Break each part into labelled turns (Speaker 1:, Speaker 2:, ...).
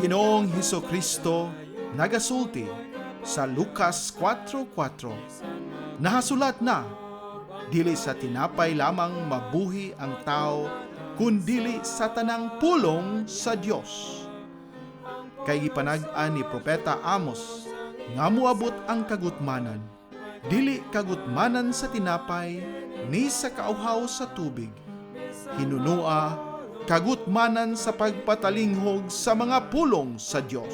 Speaker 1: Ginoong Hesukristo nagasulti sa Lucas 4:4. Nahasulat na, dili sa tinapay lamang mabuhi ang tao, kundili sa tanang pulong sa Dios. Kay gipanag-an ni Propeta Amos, nga muabot ang kagutmanan, dili kagutmanan sa tinapay, ni sa kauhaw sa tubig. Hinunua, kagutmanan sa pagpatalinghog sa mga pulong sa Dios.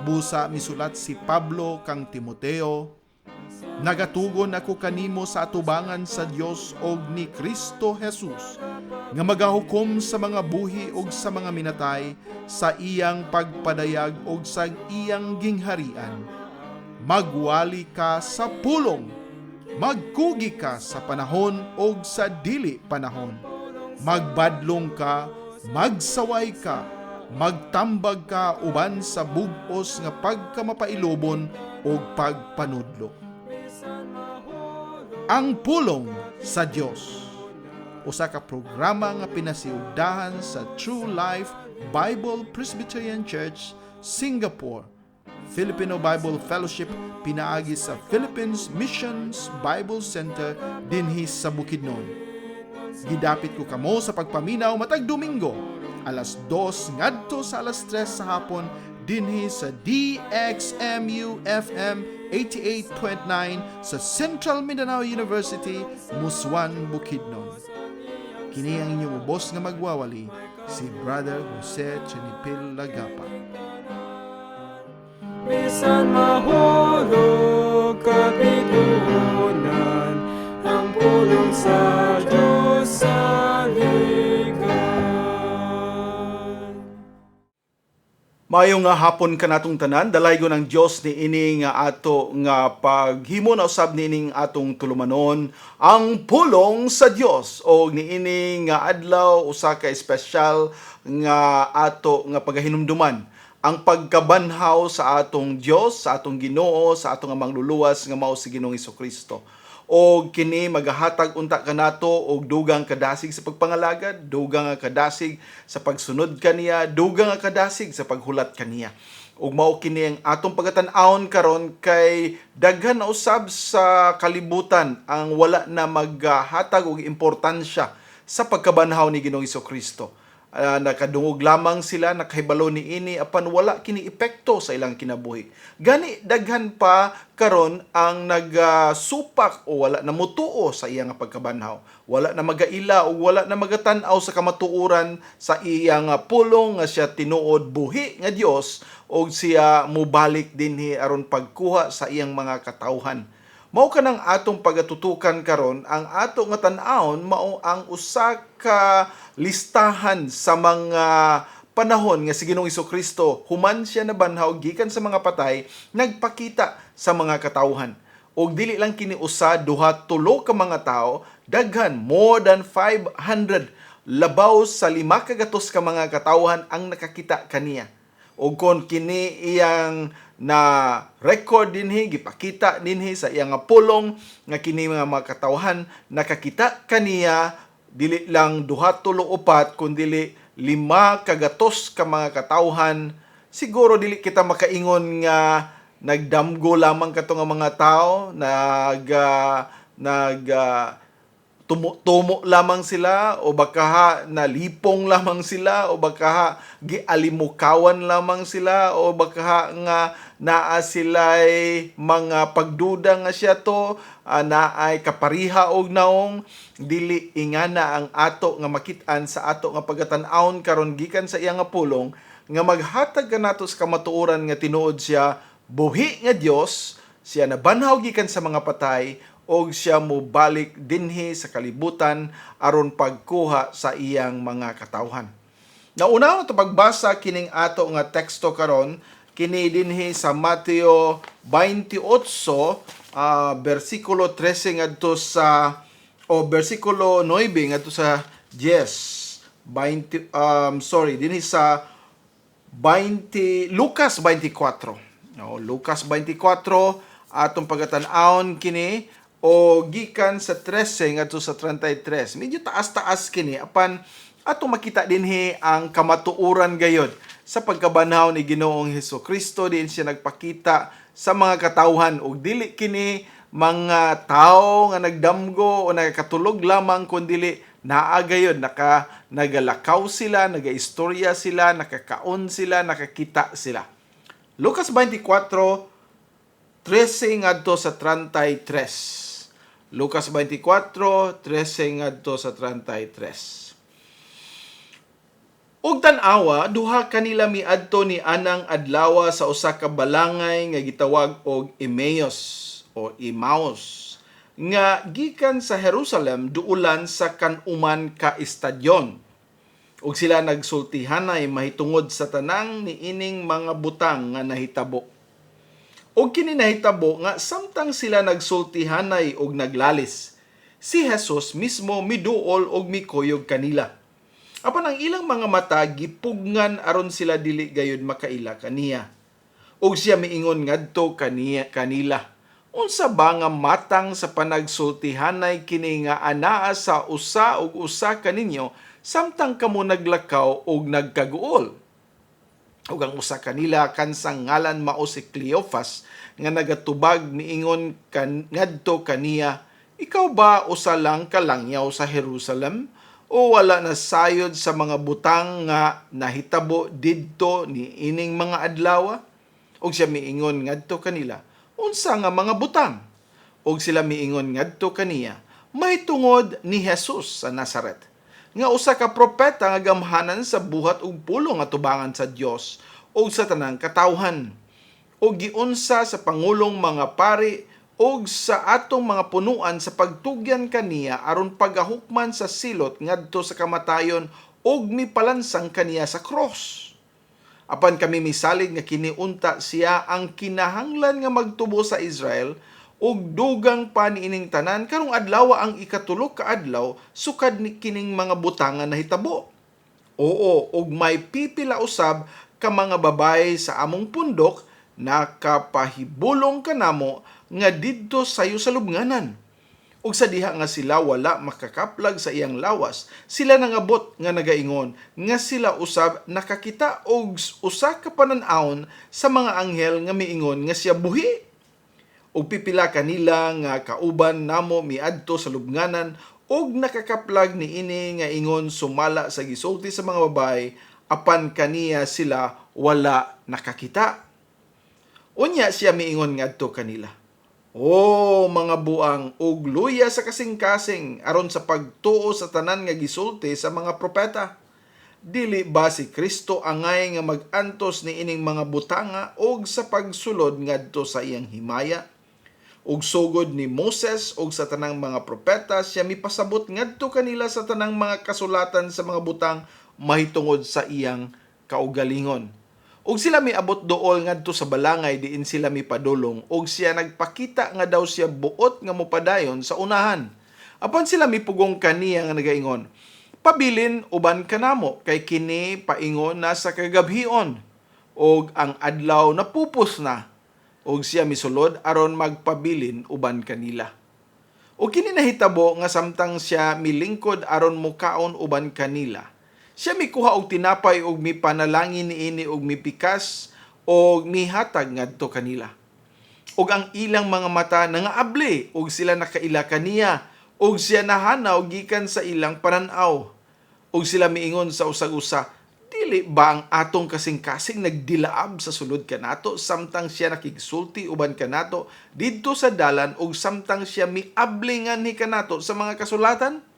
Speaker 1: Busa misulat si Pablo kang Timoteo, nagatugon ako kanimo sa atubangan sa Dios og ni Kristo Jesus, nga magahukom sa mga buhi og sa mga minatay sa iyang pagpadayag og sa iyang gingharian. Magwali ka sa pulong, magkugi ka sa panahon og sa dili panahon. Magbadlong ka, magsaway ka, magtambag ka uban sa bug-os nga pagkamapailobon o pagpanudlo. Ang pulong sa Dios, usa ka programa nga pinasiugdahan sa True Life Bible Presbyterian Church, Singapore, Filipino Bible Fellowship pinaagi sa Philippines Missions Bible Center dinhi sa Bukidnon. Gidapit ko kamo sa pagpaminaw matag Domingo, alas 2 ngadto sa alas 3 sa hapon dinhi sa DXMU FM 88.9 sa Central Mindanao University, Muswan, Bukidnon. Kini ang inyong ubos nga magwawali, si Brother Jose Chenipil Lagapa.
Speaker 2: Bisan mahulog kapitunan, ang pulong sa Diyos sa ligan.
Speaker 1: Maayong nga hapon kanatong tanan, dalaygon ng Dios ni ini nga ato nga paghimo na usab ni ining atong tulumanon ang pulong sa Dios, o ni ini nga adlaw usa ka espesyal nga ato nga pagahinumduman ang pagkabanhaw sa atong Dios, sa atong Ginoo, sa atong mangluluwas nga mao si Ginoong Hesukristo. O kini magahatag unta kanato og dugang kadasig sa pagpangalagad, dugang kadasig sa pagsunod kaniya, dugang kadasig sa paghulat kaniya. Ug mao kini ang atong pagatan-awon karon kay daghan na usab sa kalibutan ang wala na maghatag og importansya sa pagkabanhaw ni Ginoong Hesukristo. Nakadungog lamang sila, nakahibalo ni ini apan wala kini epekto sa ilang kinabuhi. Gani daghan pa karon ang nagsupak o wala na mutuo sa iyang pagkabanhaw. Wala na magaila o wala na magatan-aw sa kamatuoran sa iyang pulong nga siya tinuod buhi nga Dios o siya mubalik dinhi aron pagkuha sa iyang mga katawhan. Mao kanang atong pagatutukan karon, ang ato nga tan-awon mao ang usa ka listahan sa mga panahon nga si Ginoong Hesukristo human siya nabanhaw gikan sa mga patay, nagpakita sa mga katawhan. Og dili lang kini usa, duha, tulo ka mga tao, daghan more than 500, labaw sa 500 ka mga katawhan ang nakakita kaniya. Og kon kini iyang na record dinhi, gipakita dinhi sa iyang pulong nga kini mga katawhan nakakita kaniya dili lang duha, tulo, upat kundi 500 ka mga katawhan. Siguro dili kita makaingon nga nagdamgo lamang kato nga mga tao, tumo lamang sila, o baka nalipong lamang sila, o baka gialimukawan lamang sila, o baka nga naa sila'y mga pagduda nga siya to, naay kapariha og naong. Dili ingana ang ato nga makit-an sa ato nga pagatan-awon karon gikan sa iyang pulong nga maghatag kanato sa kamatuoran nga tinuod siya buhi nga Dios, siya nabanhaw gikan sa mga patay, og siya mobalik dinhi sa kalibutan aron pagkuha sa iyang mga katawhan. Nauna na to pagbasa kining ato nga teksto karon, kini dinhi sa Mateo 28 bersikulo 13 ngadto sa bersikulo 9 ngadto sa 10. Dinhi sa Lucas 24. Lucas 24 atong pagatan-awon kini, o gikan sa 13 ngadto sa 33. Medyo taas-taas kini apan atong makita dinhi ang kamatuoran gayod sa pagkabanhaw ni Ginoong Hesukristo, diin siya nagpakita sa mga katawhan ug dili kini mga tao nga nagdamgo o nagkatulog lamang kundili naa gayud nagalakaw sila, nagaistorya sila, nakakaon sila, nakakita sila. Lucas 24:13 ngadto sa 33. Lucas 24:13 ngadto sa 33. Ug tan-awa, duha kanila miadto ni anang adlaw sa usa ka balangay nga gitawag og Emmaus o Emmaus nga gikan sa Jerusalem duulan sa kanuman ka estadyon. Ug sila nagsultihanay mahitungod sa tanang niining mga butang nga nahitabo. Ug kini nahitabo nga samtang sila nagsultihanay og naglalis, si Jesus mismo miduol og mikuyog kanila. Apan ang ilang mga mata gipugngan aron sila dili gayud makaila kaniya. Ug siya miingon ngadto kanila, unsa ba nga matang sa panagsultihanay kini nga anaa sa usa ug usa kaninyo samtang kamo naglakaw ug nagkaguol? Ug ang usa kanila kansang ngalan mao si Cleophas nga nagatubag miingon ngadto kaniya, ikaw ba usa lang kalangyaw sa Jerusalem? O wala na sayod sa mga butang nga nahitabo didto ni ining mga adlaw? Og siya miingon ngadto kanila, unsa nga mga butang? Og sila miingon ngadto kaniya, mahitungod ni Jesus sa Nazaret, nga usa ka propeta nga gamhanan sa buhat ug pulong nga tubangan sa Dios ug sa tanang katawhan. Og giunsa sa pangulong mga pari og sa atong mga punuan sa pagtugyan kaniya aron pagahukman sa silot ngadto sa kamatayon og mipalansang kaniya sa cross. Apan kami misalig nga kiniunta siya ang kinahanglan nga magtubo sa Israel og dugang pa niining tanan karong adlaw ang ikatulo ka adlaw sukad ni kining mga butang nga nahitabo. Oo, og may pipila usab ka mga babae sa among pundok nakapahibulong kanamo nga didto sayo sa lubnganan. Ug sa diha nga sila wala makakaplag sa iyang lawas, sila nangabot nga nagaingon nga sila usab nakakita og usa ka panan-awon sa mga anghel nga miingon nga siya buhi. Ug pipila kanila nga kauban namo miadto sa lubnganan ug nakakaplag niini nga ingon sumala sa gisulti sa mga babae, apan kaniya sila wala nakakita. Unya siya miingon ngadto kanila, o mga buang ug luya sa kasing-kasing aron sa pagtuo sa tanan nga gisulti sa mga propeta. Dili ba si Kristo angay nga mag-antos ni ining mga butanga og sa pagsulod ngadto sa iyang himaya? Ug sugod ni Moses og sa tanang mga propeta siya mipasabot ngadto kanila sa tanang mga kasulatan sa mga butang mahitungod sa iyang kaugalingon. Ug sila miabot dool ngadto sa balangay diin sila mipadulong ug siya nagpakita nga daw siya buot nga mopadayon sa unahan. Apan sila mipugong kaniya nga nagaingon, pabilin uban kanamo kay kini paingon na sa kagabhion ug ang adlaw napupos na. Ug siya misulod aron magpabilin uban kanila. Ug kini nahitabo nga samtang siya milingkod aron mukaon uban kanila, siya mikuha og tinapay og mipanalangin niini og mipikas og mihatag ngadto kanila. Ug ang ilang mga mata nangaabli og sila nakaila kaniya ug siya nahanaw gikan sa ilang panan-aw. Ug sila miingon sa usag-usa, dili ba ang atong kasing-kasing nagdilaab sa sulod kanato samtang siya nakigsulti uban kanato didto sa dalan ug samtang siya miabli nganhi kanato sa mga kasulatan?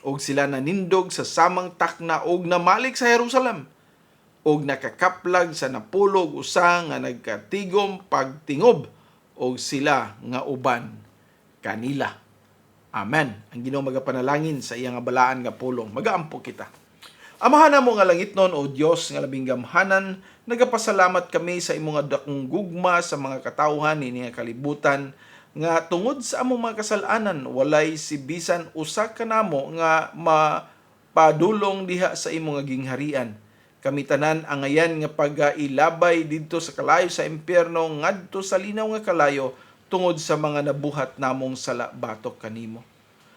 Speaker 1: Og sila nanindog sa samang takna og namalik sa Jerusalem og nakakaplag sa napulog usa nga nagkatigom pagtingob og sila nga uban kanila. Amen. Ang Ginoo magapanalangin sa iyang balaan nga pulong. Magaampo kita. Amahan mo nga langitnon o Dios nga labing gamhanan, nagapasalamat kami sa imong dakong gugma sa mga katawhan ini nga kalibutan nga tungod sa among mga kasalanan walay si bisan usa kanamo nga mapadulong diha sa imong gingharian. Kami tanan angayan nga pagailabay didto sa kalayo sa impyerno ngadto sa linaw nga kalayo tungod sa mga nabuhat namong sala batok kanimo.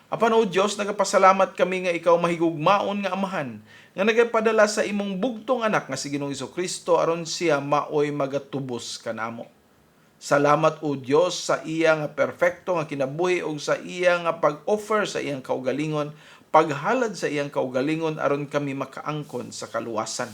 Speaker 1: Apan o Dios, nagapasalamat kami nga ikaw mahigugmaon nga amahan, nga nagapadala sa imong bugtong anak nga si Ginoong Hesukristo aron siya maoy magatubos kanamo. Salamat o Dios sa iya nga perfecto nga kinabuhi ug sa iya nga pag-offer sa iyang kaugalingon, paghalad sa iyang kaugalingon aron kami makaangkon sa kaluwasan.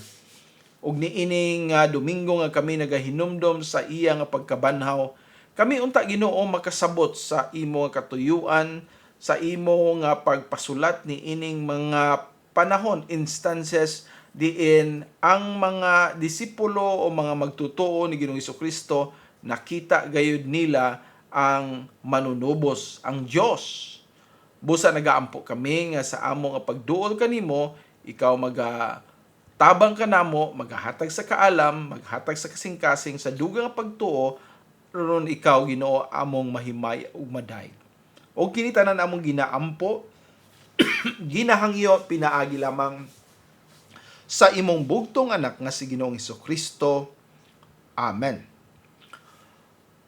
Speaker 1: Ug niining Domingo nga kami nagahinumdom sa iya nga pagkabanhaw, kami unta Ginoo makasabot sa imo nga katuyuan, sa imo nga pagpasulat ni ining mga panahon, instances diin ang mga disipulo o mga magtutuo ni Ginoong Hesukristo nakita gayud nila ang manunubos, ang Dios. Busa nagaampo kami nga sa amo nga pagduol kanimo, ikaw tabang ka namo, maghatag sa kaalam, maghatag sa kasing-kasing sa dugang nga pagtuo, ron ikaw Ginoo among mahimay ug maday. O kinitanan among ginaampo, ginahangyo pinaagi lamang sa imong bugtong anak nga si Ginoong Hesukristo. Amen.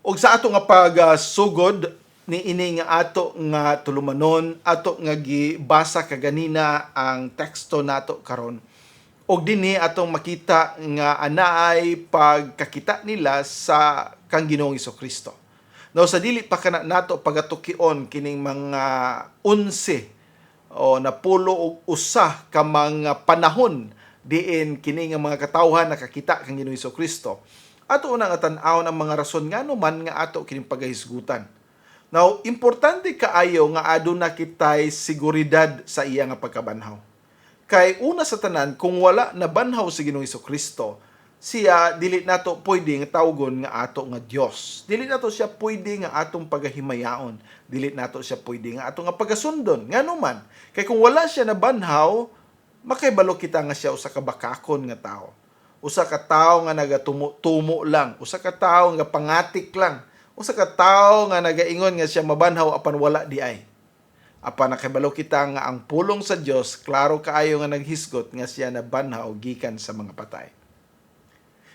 Speaker 1: Og sa ato nga pagsugod ni ini nga ato nga tulumanon, ato nga gibasa kaganina ang teksto nato karon. Og dinhi atong makita nga anaay pagkakita nila sa kang Ginoong Hesukristo. Now, sa dili pa kana nato pagatukion kining mga 11 o napulo og usa ka mga panahon diin kini nga mga katawhan nakakita kang Ginoong Hesukristo. Ato unang tan-awon ang mga rason ngano man nga ato kining pagahisgutan. Now, importante kaayo nga aduna kitay seguridad sa iya nga pagkabanhaw. Kay una sa tanan, kung wala nabanhaw si Ginoong Hesukristo, siya dili nato pwede nga tawgon nga ato nga Dios. Dili nato siya pwede nga atong pagahimayaon. Dili nato siya pwede nga ato nga pagasundon. Ngano man, kay kung wala siya nabanhaw, makaibalo kita nga siya usa ka bakakon nga tao. Usa ka tao nga nagatumo lang, usa ka tao nga pangatik lang, usa ka tao nga nagaingon nga siya mabanhaw apan wala di ay. Apan nakibalo kita nga ang pulong sa Dios, klaro kaayo nga naghisgot nga siya nabanhaw gikan sa mga patay.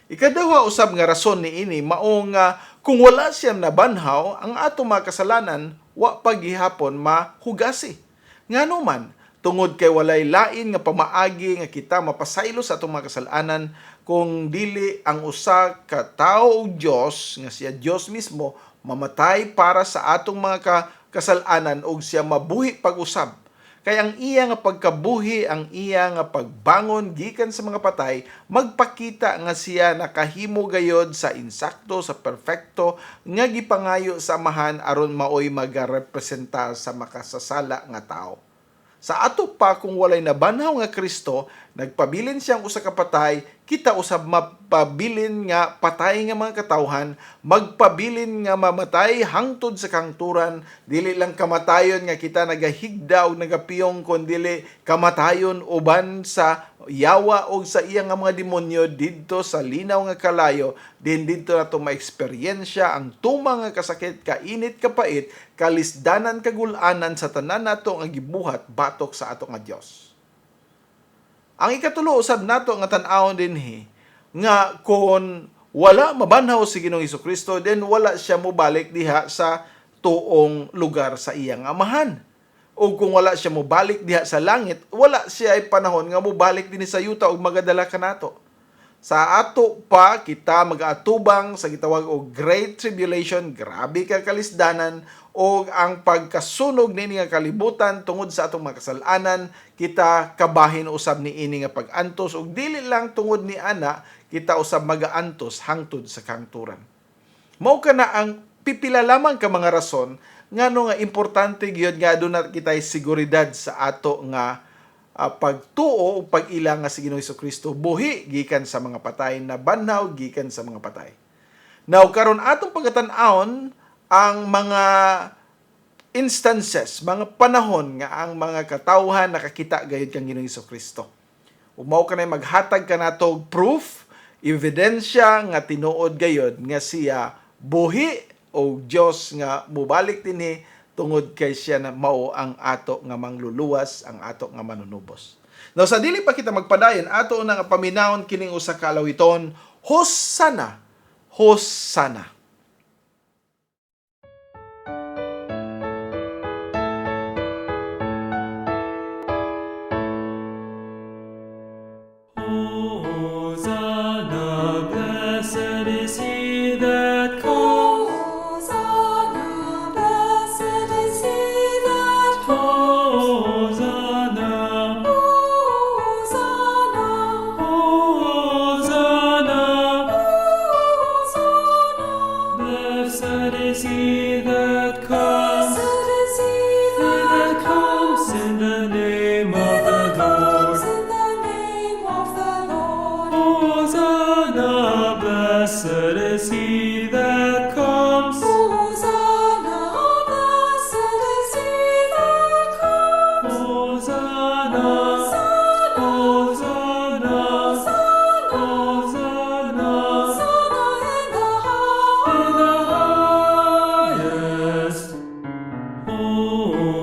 Speaker 1: Ikaduha usab nga rason ni ini mao nga kung wala siya nabanhaw, ang ato mga kasalanan wa paghihapon mahugasi. Ngano man, tungod kay walay lain nga pamaagi nga kita mapasaylo sa atong mga kasalanan kung dili ang usa ka tawo og Dios nga siya Dios mismo mamatay para sa atong mga kasalanan ug siya mabuhi pag-usab. Kay ang iya nga pagkabuhi, ang iya nga pagbangon gikan sa mga patay, magpakita nga siya nakahimo gayod sa insakto, sa perfecto, nga gipangayo sa amahan aron maoy magarepresenta sa makasasala nga tao. Sa ato pa kung walay nabanhaw nga Kristo, nagpabilin siyang usa ka patay, kita usab mapabilin nga patay nga mga katawhan, magpabilin nga mamatay hangtod sa kangturan, dili lang kamatayon nga kita nagahigda og nagapiyong kundi kamatayon uban sa yawa og sa iya nga mga demonyo didto sa linaw nga kalayo, din didto nato maexperyensya ang tumang nga kasakit, kainit, kapait, kalisdanan, kagulanan sa tanan nato nga gibuhat batok sa ato nga Dios. Ang ikatulo usab nato nga tan-awon dinhi nga kung wala mabanhaw si Ginoong Hesukristo, then wala siya mobalik diha sa tuong lugar sa iyang amahan. O kung wala siya mobalik diha sa langit, wala siya ay panahon nga mobalik din sa yuta og magadala kanato. Sa ato pa kita mag-atubang sa gitawag og Great Tribulation, grabe ka kalisdanan, o ang pagkasunog nini nga kalibutan tungod sa atong mga kasalanan, kita kabahin usab ni ini nga pag-antos, ug dili lang tungod ni ana, kita usab magaantos hangtod sa kangturan. Mao kana ang pipila lamang ka mga rason ngano nga importante gyud nga aduna kitay seguridad sa ato nga pagtuo o pag-ila nga si Ginoong Hesukristo buhi gikan sa mga patay, na banhaw gikan sa mga patay. Now karon atong pagatan-awon ang mga instances, mga panahon nga ang mga katawhan nakakita gayud kang Ginoong Hesukristo. Mao kanay maghatag kanatog proof, ebidensya nga tinuod gayud nga siya buhi o Dios nga mubalik dinhi tungod kay siya na mao ang ato nga mangluluwas, ang ato nga manunubos. Now sa dili pa kita magpadayon, ato na nga paminawon kining usa ka alawiton, Hosanna, Hosanna.
Speaker 2: Hosanna, blessed is he that comes.
Speaker 3: Hosanna, blessed is he that comes.
Speaker 2: Hosanna, Hosanna, Hosanna, in the highest.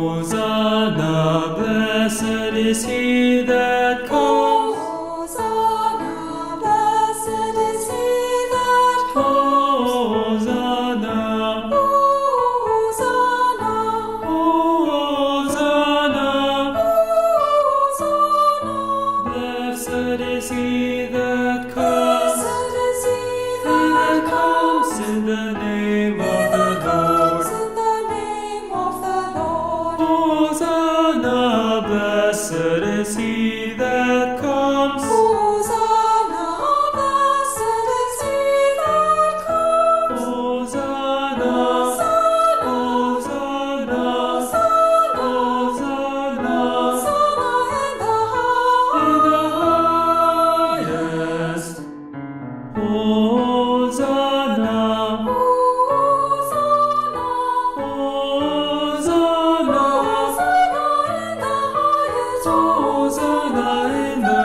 Speaker 2: Hosanna, blessed is he that comes.
Speaker 3: Hosanna, blessed is he that comes.
Speaker 2: Hosanna,
Speaker 3: Hosanna,
Speaker 2: Hosanna,
Speaker 3: Hosanna.
Speaker 2: blessed is he that comes.
Speaker 3: Blessed is he
Speaker 2: He that
Speaker 3: that
Speaker 2: comes
Speaker 3: comes.
Speaker 2: in the name
Speaker 3: He
Speaker 2: of the
Speaker 3: that comes
Speaker 2: Lord.
Speaker 3: in the name of the Lord.
Speaker 2: Hosanna, blessed is he that comes.
Speaker 3: Hosanna, blessed is he that comes.
Speaker 2: Hosanna, Hosanna, Hosanna, in the highest. Hosanna, Hosanna, Hosanna in the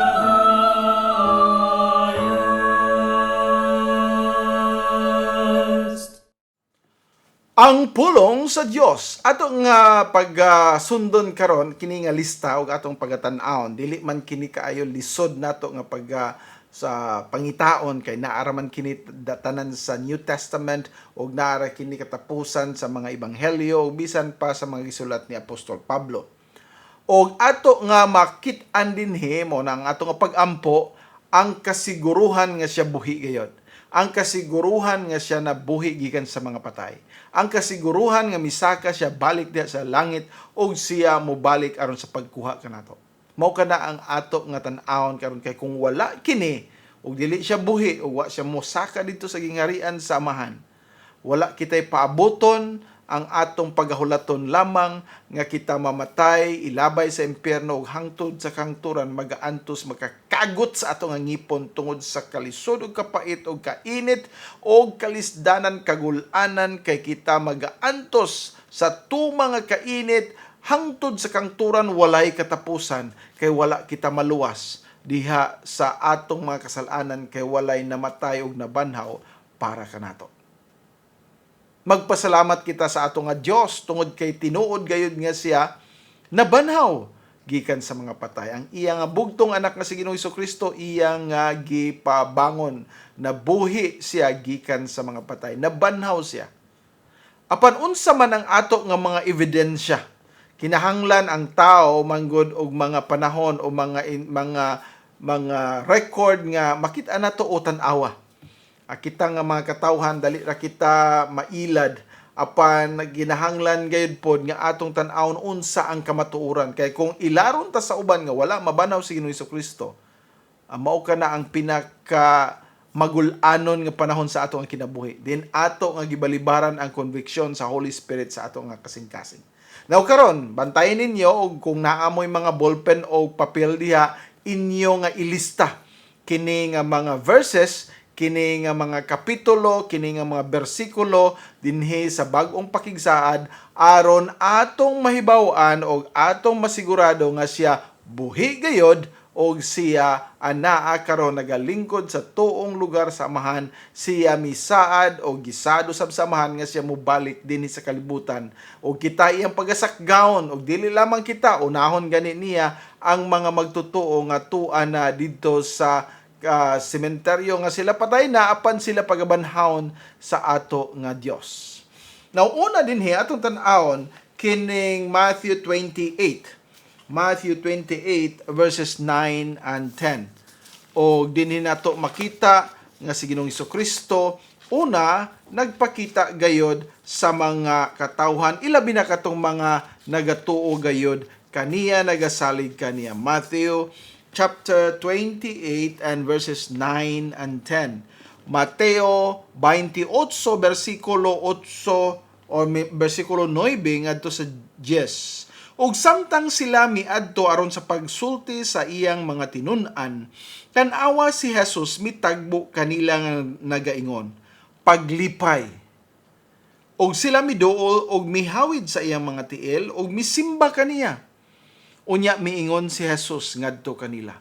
Speaker 2: highest.
Speaker 1: Ang pulong sa Dios ato nga sundon karon kini nga lista og atong pagatan-awon dili man kini kaayo lisod nato nga sa pangitaon kay naara man kini tanan sa New Testament ug naara kini katapusan sa mga ebanghelyo ug bisan pa sa mga gisulat ni Apostol Pablo. Og ato nga makit-an dinhi mo nang ato nga pag-ampo ang kasiguruhan nga siya buhi gayod. Ang kasiguruhan nga siya nabuhi gikan sa mga patay. Ang kasiguruhan nga misaka siya balik diha sa langit ug siya mobalik aron sa pagkuha kanato. Mao kana ang ato nga tan-awon karon kay kung wala kini ug dili siya buhi ug wa siya mosaka dito sa gingarian sa amahan. Wala kitay paaboton ang atong pagahulaton lamang nga kita mamatay, ilabay sa impyerno ug hangtod sa kangturan magaantos makakagot sa atong ngipon tungod sa kalisod ug kapait ug kainit ug kalisdanan kagul-anan kay kita magaantos sa tumang nga kainit hangtod sa kangturan walay katapusan kay wala kita maluwas diha sa atong mga kasalanan kay walay namatay ug nabanhaw para kanato. Magpasalamat kita sa ato nga Dios tungod kay tinuod gayud nga siya nabanhaw gikan sa mga patay. Ang iya nga bugtong anak nga si Ginoong Hesukristo iya nga gipabangon, nabuhi siya gikan sa mga patay, nabanhaw siya. Apan unsa man ang ato nga mga ebidensya, kinahanglan ang tao manggod og mga panahon o mga record nga makita nato o tan-awa. Kita nga mga katawhan dali ra kita mailad apan ginahanglan gayud pod nga atong tan-awon unsa ang kamatuoran kay kung ilaron ta sa uban nga wala mabanaw si Ginoong Hesukristo mao kana ang pinaka magul-anon nga panahon sa ato ang kinabuhi din ato nga gibalibaran ang conviction sa Holy Spirit sa ato nga kasing-kasing. Now karon bantayan ninyo og kung naamoy mga ballpen o papel diha inyo nga ilista kini nga mga verses, kini nga mga kapitulo, kini nga mga bersikulo dinhi sa bag-ong pakigsaad aron atong mahibaw-an og atong masigurado nga siya buhi gayod og siya anaa karon nagalingkod sa tuong lugar sa amahan, siya misaad o gisado sa samahan nga siya mobalik dinhi sa kalibutan og kita iyang pagasakgaon og dili lamang kita unahon gani niya ang mga magtutuo nga tuan na didto sa sementeryo nga sila patay na apan sila pagabanhawon sa ato nga Dios. Now una dinhi atong tan-awon kining Matthew 28 verses 9 and 10. O dinhi nato makita nga si Ginoong Hesukristo una nagpakita gayod sa mga katawhan ilabi na katong mga nagatuo gayod kaniya nagasalig kaniya. Matthew chapter 28 and verses 9 and 10. Mateo 28 versikulo 8 o versikulo 9 ngadto sa 10. ug samtang sila miadto aron sa pagsulti sa iyang mga tinun-an, tan-awa si Jesus mitagbo kanila nga nagaingon, paglipay. Og sila miduol og mihawid sa iyang mga tiil og misimba kaniya. Unya miingon si Jesus ngadto kanila,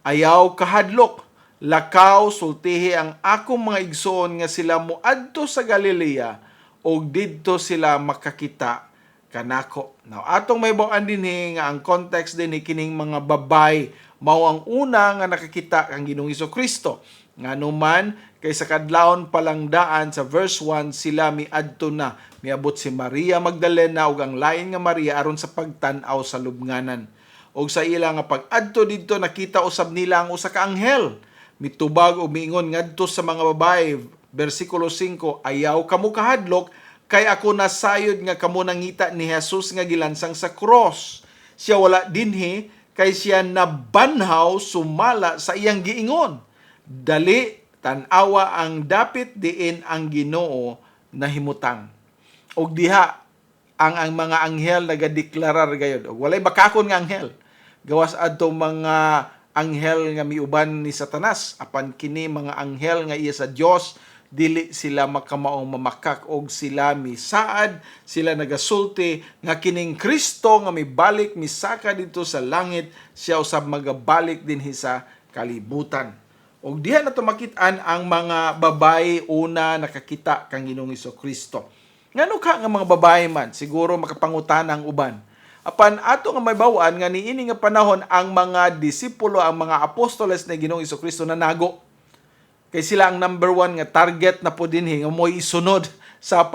Speaker 1: ayaw kahadlok, lakaw sultihi ang akong mga igsoon nga sila moadto sa Galilea og didto sila makakita kanako. Now, atong may bawaan dinhi nga ang context din ni kining mga babay mao ang una nga nakakita kang Ginoong Hesukristo. Nganuman kay sa kadlawon palang daan sa verse 1 sila miadto na, miabot si Maria Magdalena ug ang lain nga Maria aron sa pagtan-aw sa lubnganan. Og sa ila nga pag-adto didto nakita usab nila ang usa ka anghel mitubag og miingon ngadto sa mga babae, bersikulo 5, ayaw kamo kahadlok kay ako nasayod nga kamo nangita ni Jesus nga gilansang sa cross. Siya wala dinhi kay siya nabanhaw sumala sa iyang giingon. Dali tan-awa ang dapit diin ang Ginoo nahimutang. Og diha ang mga anghel nagadeklarar gayud. Og walay bakakon nga anghel. Gawas adto mga anghel nga miuban ni Satanas. Apan kini mga anghel nga iya sa Dios, dili sila makamaong mamakak og sila misaad, sila nagasulti nga kining Kristo nga mibalik misaka dito sa langit, siya usab magabalik dinhi sa kalibutan. Og diha na makit-an ang mga babae una nakakita kang Ginoong Hesukristo. Ngano ka nga mga babae man, siguro makapangutan ang uban. Apan ato nga may bawaan nga niini nga panahon ang mga disipulo, ang mga apostoles ni Ginoong Hesukristo na nago. Kay sila ang number 1 nga target na po dinhi nga mo'y isunod sa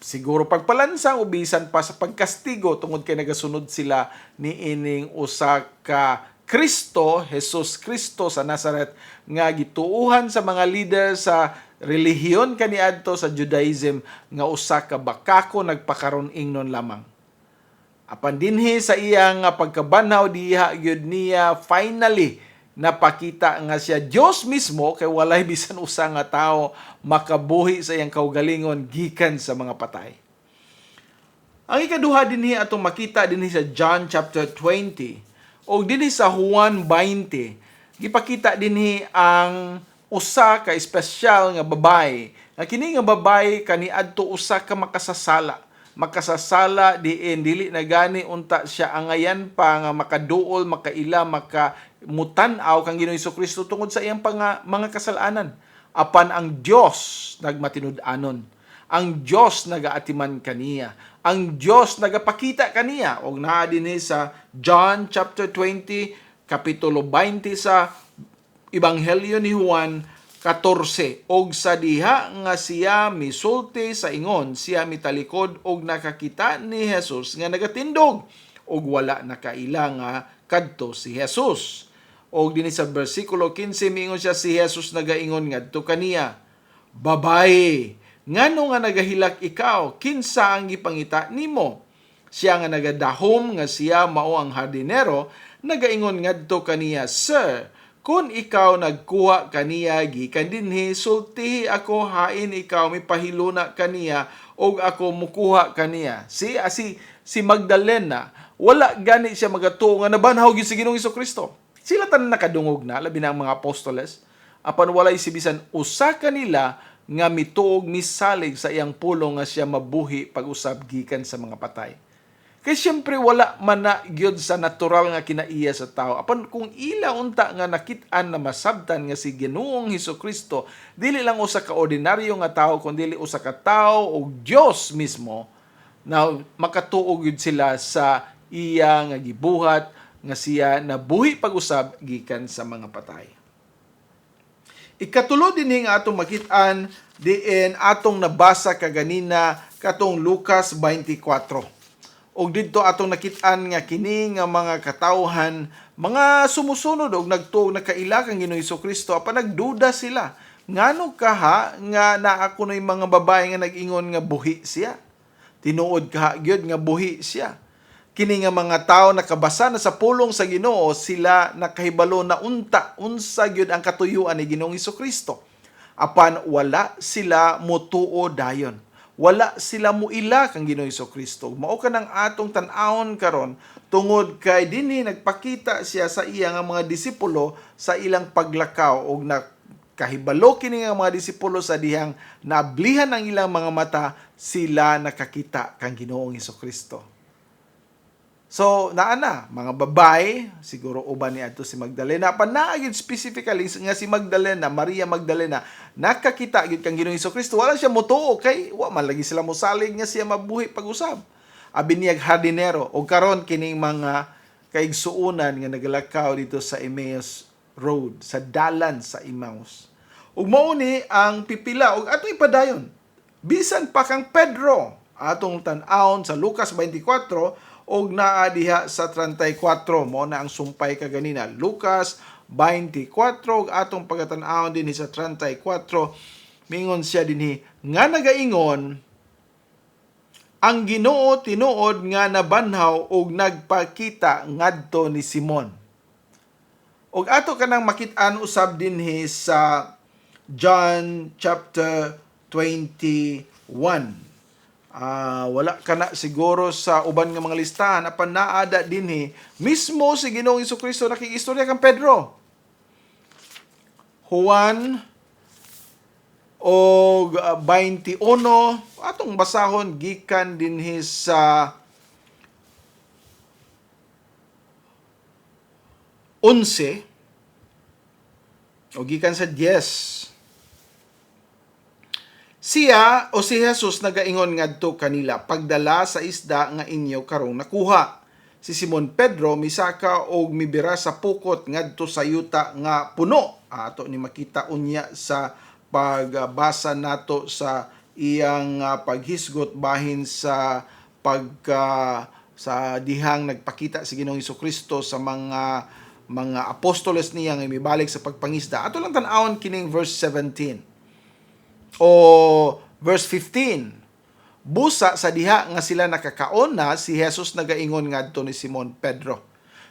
Speaker 1: siguro pagpalansang ubisan pa sa pagkastigo tungod kay nagasunod sila ni ining usa ka Kristo, Jesus Kristo sa Nazareth nga gituuhan sa mga leader sa relihiyon kaniadto sa Judaism nga usa ka bakako nagpakaron ingnon lamang. Apan dinhi sa iyang pagkabanhaw diha gyud niya finally napakita nga siya Dios mismo kay walay bisan usa nga tao makabuhi sa iyang kaugalingon gikan sa mga patay. Ang ikaduha dinhi atong makita dinhi sa John chapter 20 o dinhi sa Juan 20 gipakita dinhi ang usa ka espesyal nga babae. Nga kini nga babae kaniadto usa ka makasasala diin dili na gani unta siya angayan pa nga makaduol, makaila, makamutan-aw kang Ginoong Hesukristo tungod sa iyang mga kasalanan. Apan ang Dios nagmatinud-anon. Ang Dios nagaatiman kaniya. Ang Dios nagapakita kaniya. Og naa dinhi sa John chapter 20 kapitulo 20 sa Ebanghelyo ni Juan 14, og sa diha nga siya misulti sa ingon, siya mitalikod og nakakita ni Jesus nga nagatindog og wala nakaila nga kadto si Jesus. Og dinhi sa bersikulo 15 miingon siya si Jesus nagaingon ngadto kaniya, babae, ngano nga nagahilak ikaw, kinsa ang gipangita nimo? Siya nga nagadahom nga siya mao ang hardinero, nagaingon ngadto kaniya, Sir, kung ikaw nagkuha kaniya gikan dinhi, sultihi ako, hain ikaw mipahiluna kaniya og ako mukuha kaniya. Si Magdalena, wala gani siya magatuo nga nabanhaw gyud si Ginoong Hesukristo. Sila tanan nakadungog na, labi na ang mga apostoles. Apan walay si bisan usa kanila nga mituog misalig sa iyang pulong nga siya mabuhi pag-usab gikan sa mga patay. Kay siyempre wala man na gyud sa natural nga kinaiya sa tao. Apan kung ila unta nga nakit-an na masabtan nga si Ginoong Hesukristo, dili lang usa ka ordinaryo nga tao, kundi usa ka tao o Dios mismo, na makatuog gyud sila sa iya nga gibuhat nga siya nabuhi pag-usab gikan sa mga patay. Ikatulo dinhi nga atong makit-an diin atong nabasa kaganina katong Lucas 24. Og didto atong nakit-an nga kini nga mga katawhan, mga sumusunod og nagtuog nakaila kang Ginoong Hesukristo, apan nagduda sila. Ngano kaha nga naa kunoy mga babae nga nag-ingon nga buhi siya? Tinuod kaha gyud nga buhi siya. Kini nga mga tawo nakabasa na sa pulong sa Ginoo, sila nakahibalo na unsa gyud ang katuyuan ni Ginoong Hesukristo. Apan wala sila motuo dayon. wala sila muila kang Ginoong Kristo. Mao ka ng atong tan-awon karon tungod kay dinhi nagpakita siya sa iya nga mga disipulo sa ilang paglakaw og nakahibalo kini nga mga disipulo sa dihang nablihan ang ilang mga mata, sila nakakita kang Ginoong Kristo. So, naana, mga babae, siguro uban ni ato si Magdalena, panaagid specifically nga si Magdalena, Maria Magdalena, nakakita gid kang Ginoong Kristo, wala siya motuo kay wa man lagi sila mosalig nga siya mabuhi pag-usab. Abiniyag hardinero o karon kining mga kaigsuonan nga nagalakaw dito sa Emmaus Road, sa dalan sa Emmaus. Ug mao ni ang pipila ug ato ipadayon. Bisan pa kang Pedro, atong tan-awon sa Lucas 24 og naa diha sa 34 mo na ang sumpay kaganina. Lucas 24 og atong pagatan-awon dinhi sa 34 mingon siya dinhi nga nagaingon ang Ginoo tinuod nga nabanhaw og nagpakita ngadto ni Simon. Og ato kanang makit-an usab dinhi sa John chapter 21. Wala ka na siguro sa uban nga mga listahan apan naada dinhi mismo si Ginoong Kristo nakikistorya kang Pedro. Juan og 21 atong basahon gikan dinhi sa 11 o gikan sa 10. Siya o si Jesus nagaingon ngadto kanila, pagdala sa isda nga inyo karong nakuha. Si Simon Pedro misaka og mibira sa pukot ngadto sa yuta nga puno. Ato ni makita unya sa pagbasa nato sa iyang paghisgot bahin sa sa dihang nagpakita si Ginoong Kristo sa mga apostoles niya nga mibalik sa pagpangisda. Ato lang tan-awon kining verse 17. O verse 15, busa sa diha nga sila nakakaon na, si Jesus nagaingon ngadto ni Simon Pedro,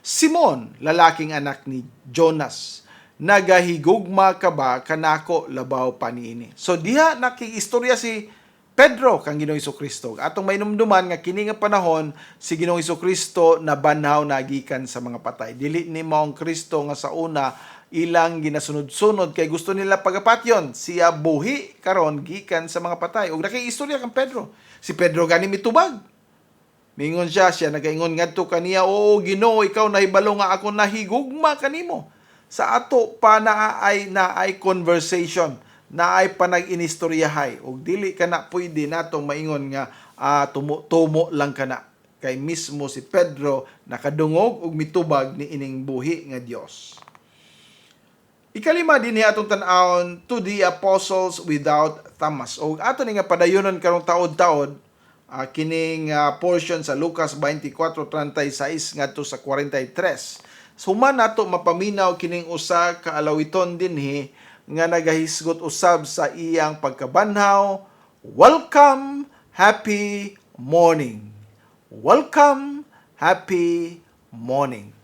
Speaker 1: Simon, lalaking anak ni Jonas, nagahigugma ka ba kanako labaw pa niini? So diha nakiistorya si Pedro kang Ginoong Kristo. Atong mainumduman nga kini nga panahon si Ginoong Kristo na banhaw nagikan sa mga patay. Dili ni maong Kristo nga sa una ilang ginasunod-sunod kay gusto nila pagapatyon. Siya buhi karon gikan sa mga patay. Ug nakiistorya kang Pedro. Si Pedro gani mitubag. Mingon siya nagaingon ngadto kaniya, "Oo, Ginoo, ikaw nahibalo nga ako nahigugma kanimo." Sa ato pa naay conversation, naay panag-inistoryahay. Ug dili kana pwede natong maingon nga tumo lang kana. Kay mismo si Pedro nakadungog ug mitubag ni ining buhi nga Dios. Ikalima din atong tan-awon, to the apostles without Thomas. O ato ni nga padayonon karong taod-taod, kining portion sa Lucas 24:36 ngadto sa 43. Suman nato mapaminaw kining usa ka alawiton dinhi nga nagahisgot usab sa iyang pagkabanhaw. Welcome, happy morning. Welcome, happy morning.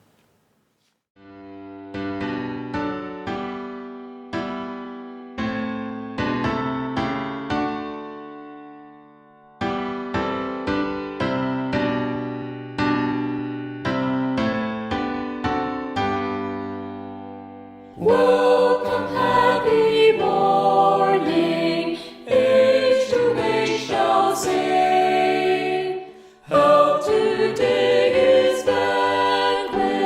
Speaker 3: Welcome, happy morning, age to age shall sing. Health today is vanquished.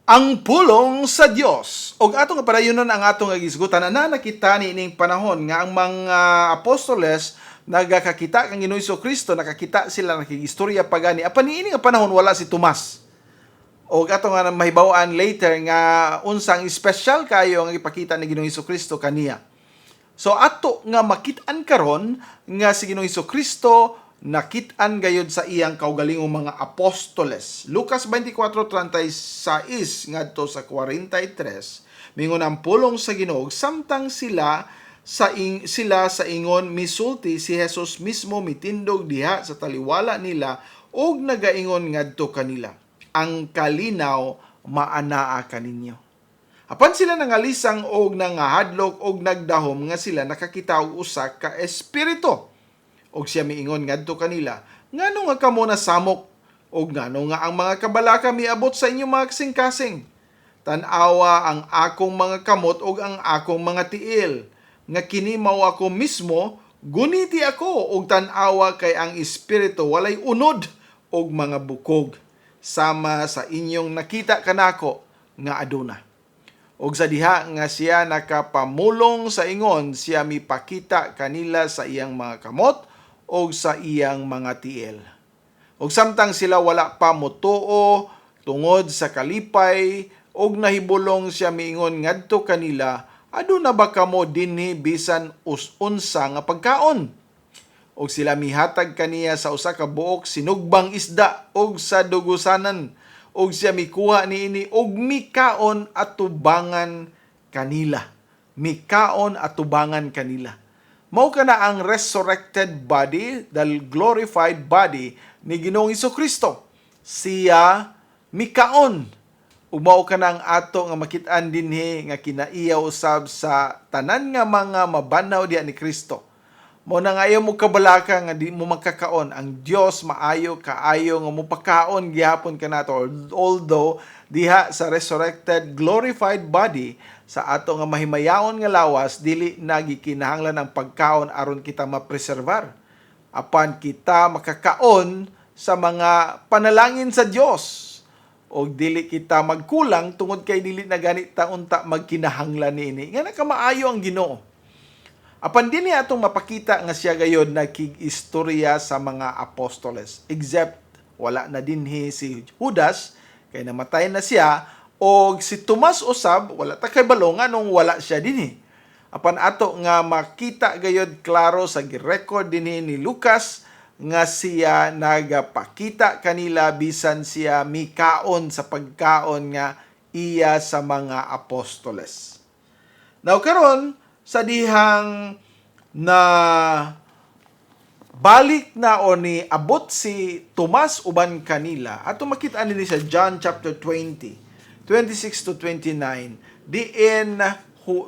Speaker 1: ang pulong sa Dios. Og atong parayunon ang atong gisgutan na nakita ni ining panahon nga ang mga apostoles nagakakita kang Ginoong Kristo, nakakita sila nakigistorya pagani. Apan niini nga panahon wala si Tomas. Og ato nga mahibaw-an later nga unsang special kayo ang ipakita ni Ginoong Kristo kaniya. So ato nga makit-an karon nga si Ginoong Kristo nakit-an gayud sa iyang kaugalingong mga apostoles. Lucas 24:36 ngadto sa 43 mingon ang pulong sa Ginoo samtang sila sa ingon misulti si Jesus mismo mitindog diha sa taliwala nila og nagaingon ngadto kanila, ang kalinaw maanaa kaninyo. Apan sila nangalisang og nangahadlok og nagdahom nga sila nakakita og usa ka espiritu. Og siya miingon ngadto kanila, ngano nga kamo nasamok og ngano nga ang mga kabalaka miabot sa inyong mga kasing-kasing? Tan-awa ang akong mga kamot og ang akong mga tiil, nga kini mao ako mismo, guniti ako og tan-awa kay ang espiritu walay unod og mga bukog sama sa inyong nakita kanako nga aduna. Og sa diha nga siya nakapamulong sa ingon, siya mipakita kanila sa iyang mga kamot og sa iyang mga tiil. Og samtang sila wala pa motuo tungod sa kalipay og nahibulong siya miingon ngadto kanila, aduna ba kamo dinhi bisan unsa nga pagkaon? Og sila mihatag kaniya sa usa ka buok sinugbang isda og sa dugusanan, og siya mikuha niini og mikaon atubangan kanila. Mikaon atubangan kanila. Mao kana ang resurrected body, the glorified body ni Ginoong Kristo. Siya mikaon. Ug mao kana ang ato nga makit-an dinhi nga kinaiyaw usab sa tanan nga mga mabanaw diha ni Kristo. Mao na nga ayaw mo kabalaka nga di mo magkakaon. Ang Dios maayo kaayo nga mo pakaon gihapon kanato. Although diha sa resurrected glorified body sa ato nga mahimayaon nga lawas dili nagikinahanglan ang pagkaon aron kita mapreserbar. Apan kita makakaon sa mga panalangin sa Dios. Og dili kita magkulang tungod kay dili na ganit ta unta magkinahanglan niini. Nga nakamaayo ang Ginoo. Apan dinhi atong mapakita nga siya gayod nagkig-istorya sa mga apostoles. Except wala na dinhi si Judas kay namatay na siya. Og si Tomas usab, wala ta kay balong nung wala siya dinhi. Apan ato nga makita gayod klaro sa gi-record dinhi ni Lucas nga siya nagapakita kanila bisan siya mikaon sa pagkaon nga iya sa mga apostoles. Now karon sa dihang na balik na o ni abot si Tomas uban kanila, ato makita nini sa John chapter 20. 26 to 29,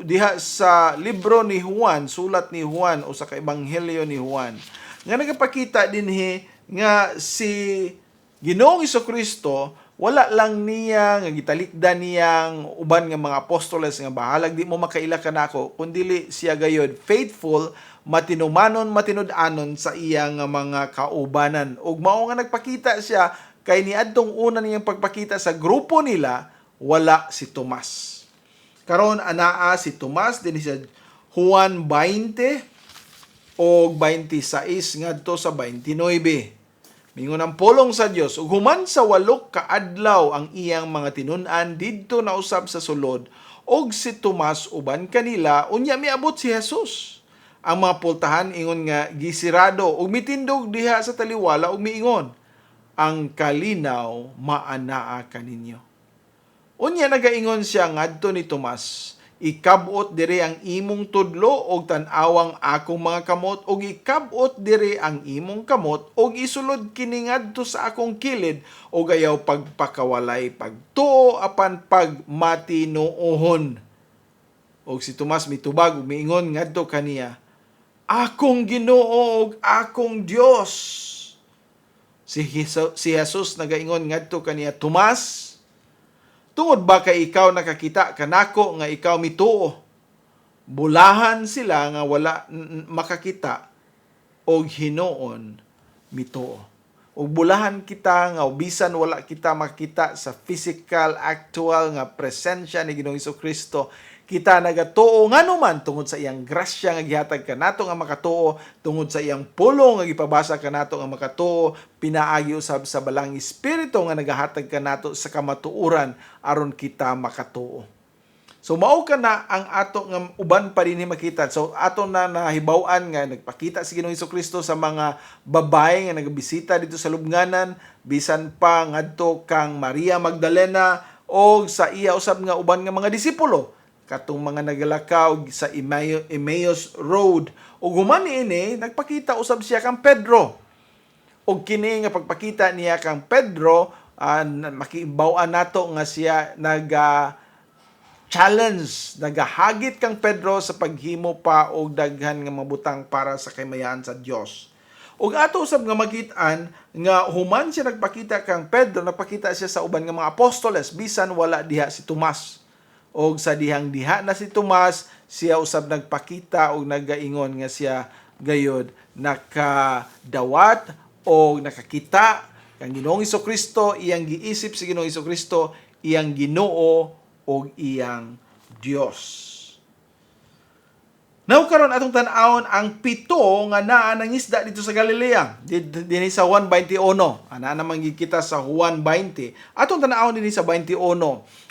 Speaker 1: diha sa libro ni Juan, sulat ni Juan o sa kaebanghelyo ni Juan, nga nagapakita dinhi nga si Ginoong Kristo wala lang niya nga gitalikdan niyang uban nga mga apostoles nga bahalag di mo makaila kanako, kundili siya gayod faithful, matinumanon matinud-anon sa iyang mga kaubanan. Ug mao nga nagpakita siya kay niadtong una niyang pagpakita sa grupo nila, wala si Tomas. Karon anaa si Tomas dinhi sa Juan 20 o 26 ngadto sa 29. Mingon ang pulong sa Dios, ug human sa 8 ka adlaw ang iyang mga tinun-an didto na usab sa sulod, og si Tomas uban kanila, unya miabot si Jesus. Ang mga pultahan ingon nga gisirado ug mitindog diha sa taliwala ug miingon, ang kalinaw maanaa kaninyo. Unya nagaingon siya ngadto ni Tomas, ikabot dire ang imong tudlo og tan-awang akong mga kamot, og ikabot dire ang imong kamot og isulod kini ngadto sa akong kilid, og ayaw pagpakawalay pagtuo apan pagmatinuohon. Og si Tomas mitubag ug miingon ngadto kaniya, akong Ginoo ug akong Dios. Si Jesus nagaingon ngadto kaniya, Tomas, tungod ba kay ikaw nakakita kanako nga ikaw mituo? Bulahan sila nga wala makakita og hinuon mituo. ug bulahan kita nga bisan wala kita makita sa physical actual nga presensya ni Ginoong Hesukristo, kita nagatuo nganuman tungod sa iyang grasya nga gihatag kanato nga makatuo, tungod sa iyang pulong nga gipabasa kanato nga makatuo, pinaagi usab sa balang espiritu nga nagahatag kanato sa kamatuoran aron kita makatuo. So mao ka na ang ato nga uban pa dinhi makita. So ato na nahibaw-an nga nagpakita si Ginoong Hesukristo sa mga babae nga nagbisita dito sa lubnganan, bisan pa ngadto kang Maria Magdalena o sa iya usab nga uban nga mga disipulo katong mga nagalakaw sa Emmaus Road. Ug human niini nagpakita usab siya kang Pedro. Ug kini nga pagpakita niya kang Pedro, makibaw-an nato nga siya challenge, nagahagit kang Pedro sa paghimo pa og daghan nga mabutang para sa kaymayan sa Dios. Ug ato usab nga makit-an nga human siya nagpakita kang Pedro, nagpakita siya sa uban nga mga apostoles bisan wala diha si Tomas. Og sa dihang diha na si Tomas, siya usab nagpakita og nagaingon nga siya gayod nakadawat o nakakita kang Ginoong Hesukristo, iyang giisip si Ginoong Hesukristo, iyang Ginoo o iyang Dios. Now karon atong tan-awon ang pito nga naa ng isda dito sa Galilea. Dinhi sa Juan 21. Ana naman kita sa Juan 20. Atong tan-awon dinhi sa 21.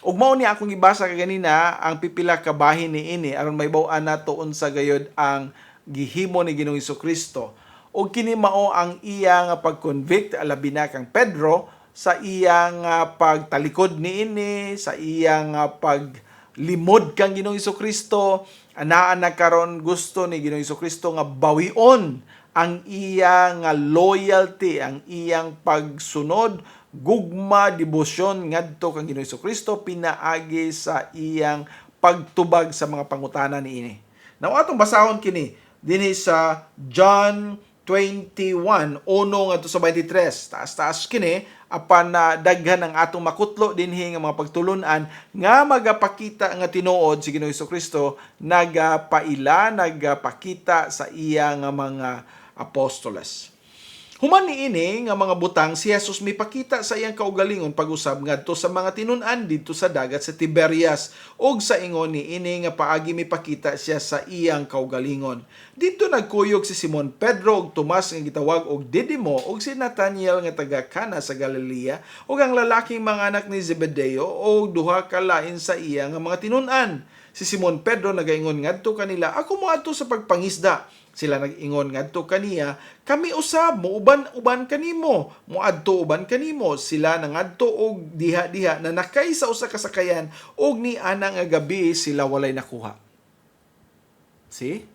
Speaker 1: Ug mao ni akong gibasa kaganina ang pipila ka bahin niini aron mahibaw-an nato unsa gayud ang gihimo ni Ginoong Hesukristo. Ug kini mao ang iya nga pag-convict alabi na kang Pedro sa iyang pagtalikod niini, sa iyang paglimod kang Ginoong Hesukristo. Anaan na karon gusto ni Ginoong Hesukristo nga bawion ang iyang loyalty, ang iyang pagsunod, gugma, debosyon ngadto kang Ginoong Hesukristo pinaagi sa iyang pagtubag sa mga pangutana niini. Now atong basahon kini dinhi sa John 21, uno ngadto sa 23. Taas-taas kini apan na daghan ang atong makutlo dinhi nga mga pagtulunan nga magapakita nga tinuod si Ginoong Hesukristo nagapakita sa iya nga mga apostoles. Human niini nga mga butang si Jesus mipakita sa iyang kaugalingon pag-usab ngadto sa mga tinun-an dito sa dagat sa Tiberias ug sa ingon niini nga paagi mipakita siya sa iyang kaugalingon. Dito nagkuyog si Simon Pedro ug Tomas nga gitawag og Didimo ug si Nathanael nga taga Cana sa Galilea ug ang lalaking mga anak ni Zebedeo ug duha ka lain sa iya nga mga tinun-an. Si Simon Pedro nagaingon ngadto kanila, "Ako moadto sa pagpangisda." Sila nag-ingon ngadto kaniya, "Kami usab uban kanimo, moadto uban kanimo." Sila nangadto og diha-diha na nakay sa usa ka sakayan og ni ana nga gabi sila walay nakuha. See?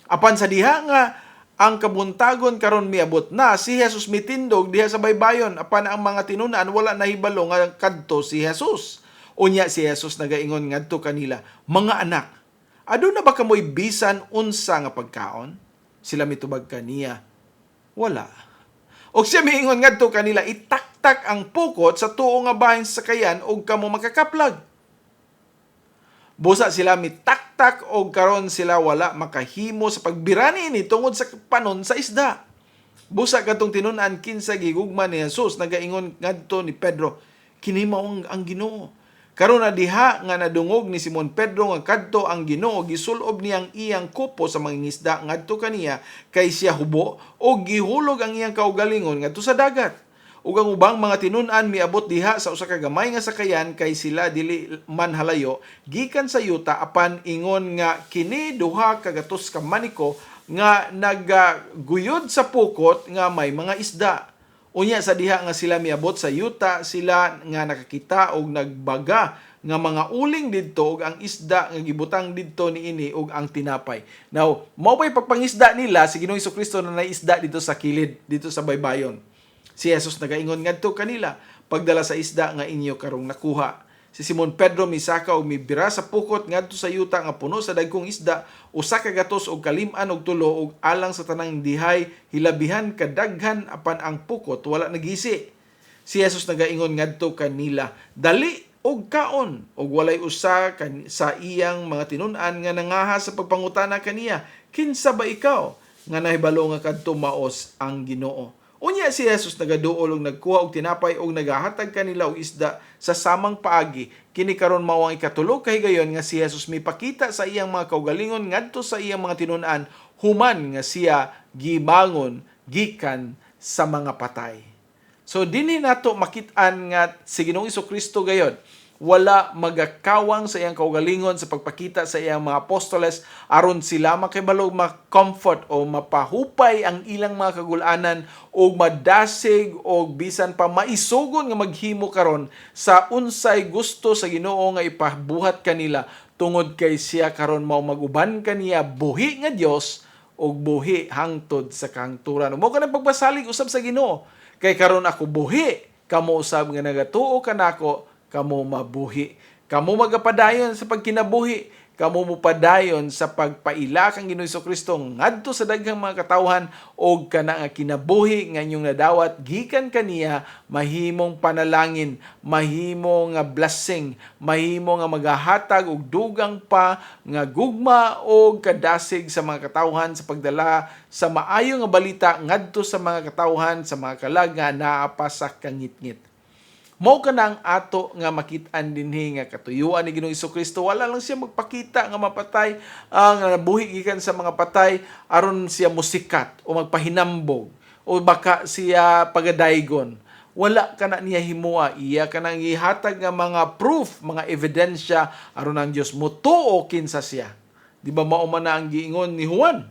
Speaker 1: Apan sa diha nga ang kabuntagon karon miabot na, si Jesus mitindog diha sa baybayon, apan ang mga tinunan wala nahibalo nga kadto si Jesus. Unya si Jesus nagaingon ngadto kanila, "Mga anak, aduna ba kamoy bisan unsa nga pagkaon?" Sila mitubag kaniya, "Wala." Og siya miingon ngadto kanila, "Itaktak ang pukot sa tuo nga bahin sa sakayan og kamo makakaplag." Busa sila mitaktak og karon sila wala makahimo sa pagbirani ni tungod sa panon sa isda. Busa katong tinun-an kinsa gigugma ni Jesus, nagaingon ngadto ni Pedro, "Kini mao ang Ginoo." Karon na diha nga nadungog ni Simon Pedro nga kadto ang Ginoo, gisulob niyang iyang kupo sa mangingisda ngadto kaniya kay siya hubo o gihulog ang iyang kaugalingon ngadto sa dagat. Ug ang ubang mga tinun-an miabot diha sa usa ka gamay nga sakayan kay sila dili man halayo gikan sa yuta apan ingon nga kini duha ka gatos ka maniko nga nagaguyod sa pukot nga may mga isda. Unya sa diha nga sila miabot sa yuta, sila nga nakakita og nagbaga nga mga uling didto og ang isda nga gibutang didto niini og ang tinapay. Now, mao pay pagpangisda nila si Ginoong Hesukristo na naisda dito sa kilid, dito sa baybayon. Si Jesus nagaingon ngadto kanila, "Pagdala sa isda nga inyo karong nakuha." Si Simon Pedro misaka og mibira sa pukot ngadto sa yuta nga puno sa dagkong isda, usa ka gatos og kalim-an og tulo og alang sa tanang dihay hilabihan kadaghan apan ang pukot wala nagisi. Si Jesus nagaingon ngadto kanila, "Dali og kaon," og walay usa sa iyang mga tinun-an nga nangaha sa pagpangutana kaniya, "Kinsa ba ikaw?" nga nahibalo nga kadto maos ang Ginoo. Unya si Jesus nagaduol og nagkuha og tinapay og nagahatag kanila og isda sa samang paagi. Kini karon mao ang ikatulo ka higayon nga si Jesus mipakita sa iyang mga kaugalingon ngadto sa iyang mga tinun-an human nga siya gibangon gikan sa mga patay. So dinhi nato makit-an nga si Ginoong Jesucristo gayon wala magakawang sa iyang kaugalingon sa pagpakita sa iyang mga apostoles aron sila makibalog ma-comfort o mapahupay ang ilang mga kagulanan o madasig o bisan pa maisugon nga maghimo karon sa unsay gusto sa Ginoo nga ipabuhat kanila tungod kay siya karon mao maguban kaniya buhi nga Dios og buhi hangtod sa kahangturan. Mao kanang pagpasalig usab sa Ginoo kay karon ako buhi kamo usab nga nagatuo kanako kamo mabuhi. Kamo magapadayon sa pagkinabuhi. Kamo mupadayon sa pagpaila kang Ginoong Jesucristo ngadto sa daghang mga katawhan o kana nga kinabuhi nga inyong nadawat gikan kaniya mahimong panalangin, mahimo nga blessing, mahimo nga magahatag og dugang pa nga gugma o kadasig sa mga katawhan sa pagdala sa maayo nga balita ngadto sa mga katawhan sa mga kalag nga naa pa sa kangitngit. Mao ka na ang ato nga makit-an dinhi nga katuyuan ni Ginoong Jesucristo. Wala lang siya magpakita nga mapatay ang nabuhi gikan sa mga patay aron siya musikat o magpahinambog o baka siya pagadaygon. Wala ka na niya himua. Iya ka nang ihatag nga mga proof, mga ebidensya aron ang Dios mutuo kinsa siya. Di ba mao man na ang giingon ni Juan?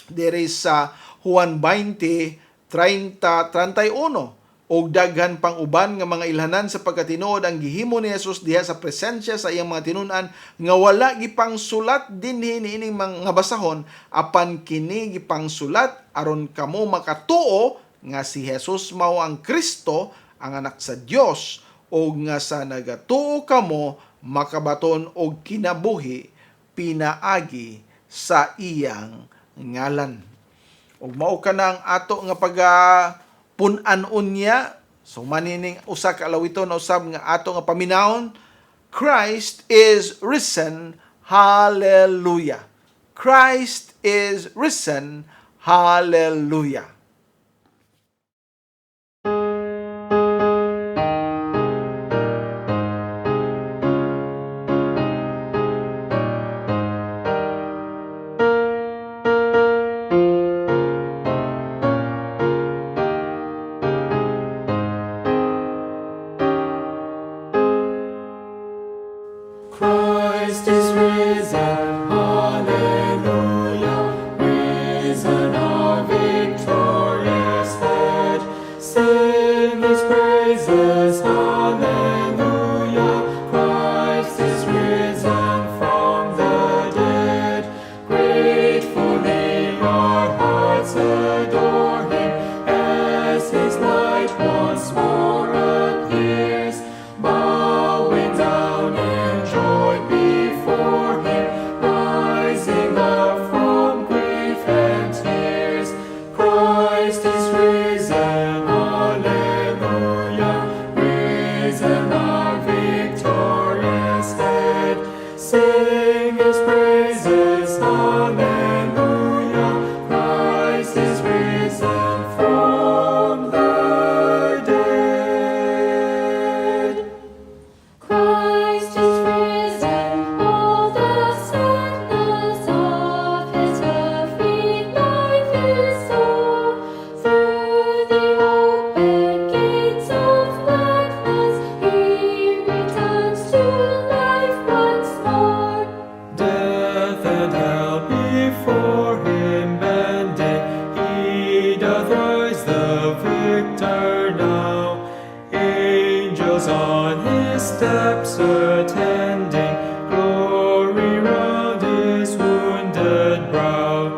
Speaker 1: There is sa Juan 20:30-31. Og daghan pang uban nga mga ilhanan sa pagkatinuod ang gihimo ni Jesus diha sa presensya sa iyang mga tinun-an nga wala gipang sulat dinhi niining mga basahon apan kini gipang sulat aron kamo makatuo nga si Jesus mao ang Kristo ang anak sa Dios o nga sa nagatuo kamo makabaton og kinabuhi pinaagi sa iyang ngalan. Og mao kana ang ato nga punan-on niya. So manining usa ka alawiton na usab nga ato nga paminawon, Christ is risen. Hallelujah. Christ is risen. Hallelujah.
Speaker 3: Christ is risen, hallelujah, risen our victorious head. Sing his praises, hallelujah, Christ is risen from the dead. Gratefully our hearts adore him as his light once more appears. Bowing down in joy before him, rising up from grief and tears. Christ is risen, hallelujah, risen our victorious head. Sing his praises, hallelujah, Christ is risen from the dead.
Speaker 4: Christ is risen, all the sadness of his perfect life is o'er. Through the open gates of gladness, he returns to life once more.
Speaker 2: Death and hell before him bending, he doth rise the victor now. Angels on his steps attending, glory round his wounded brow.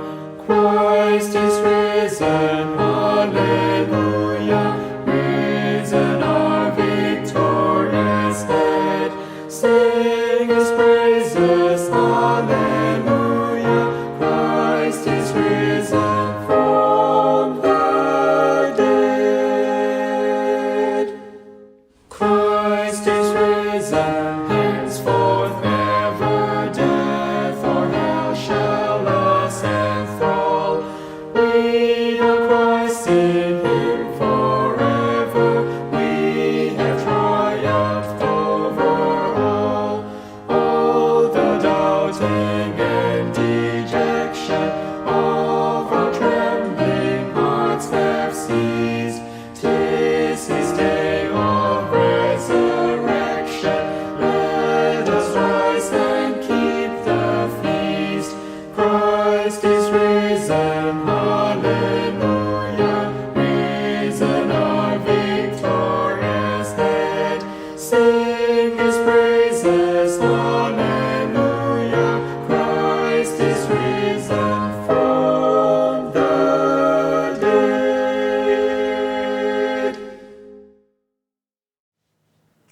Speaker 3: Christ is risen, hallelujah, risen our victorious head. Sing his praises, hallelujah, Christ is risen from the dead. Christ is risen, henceforth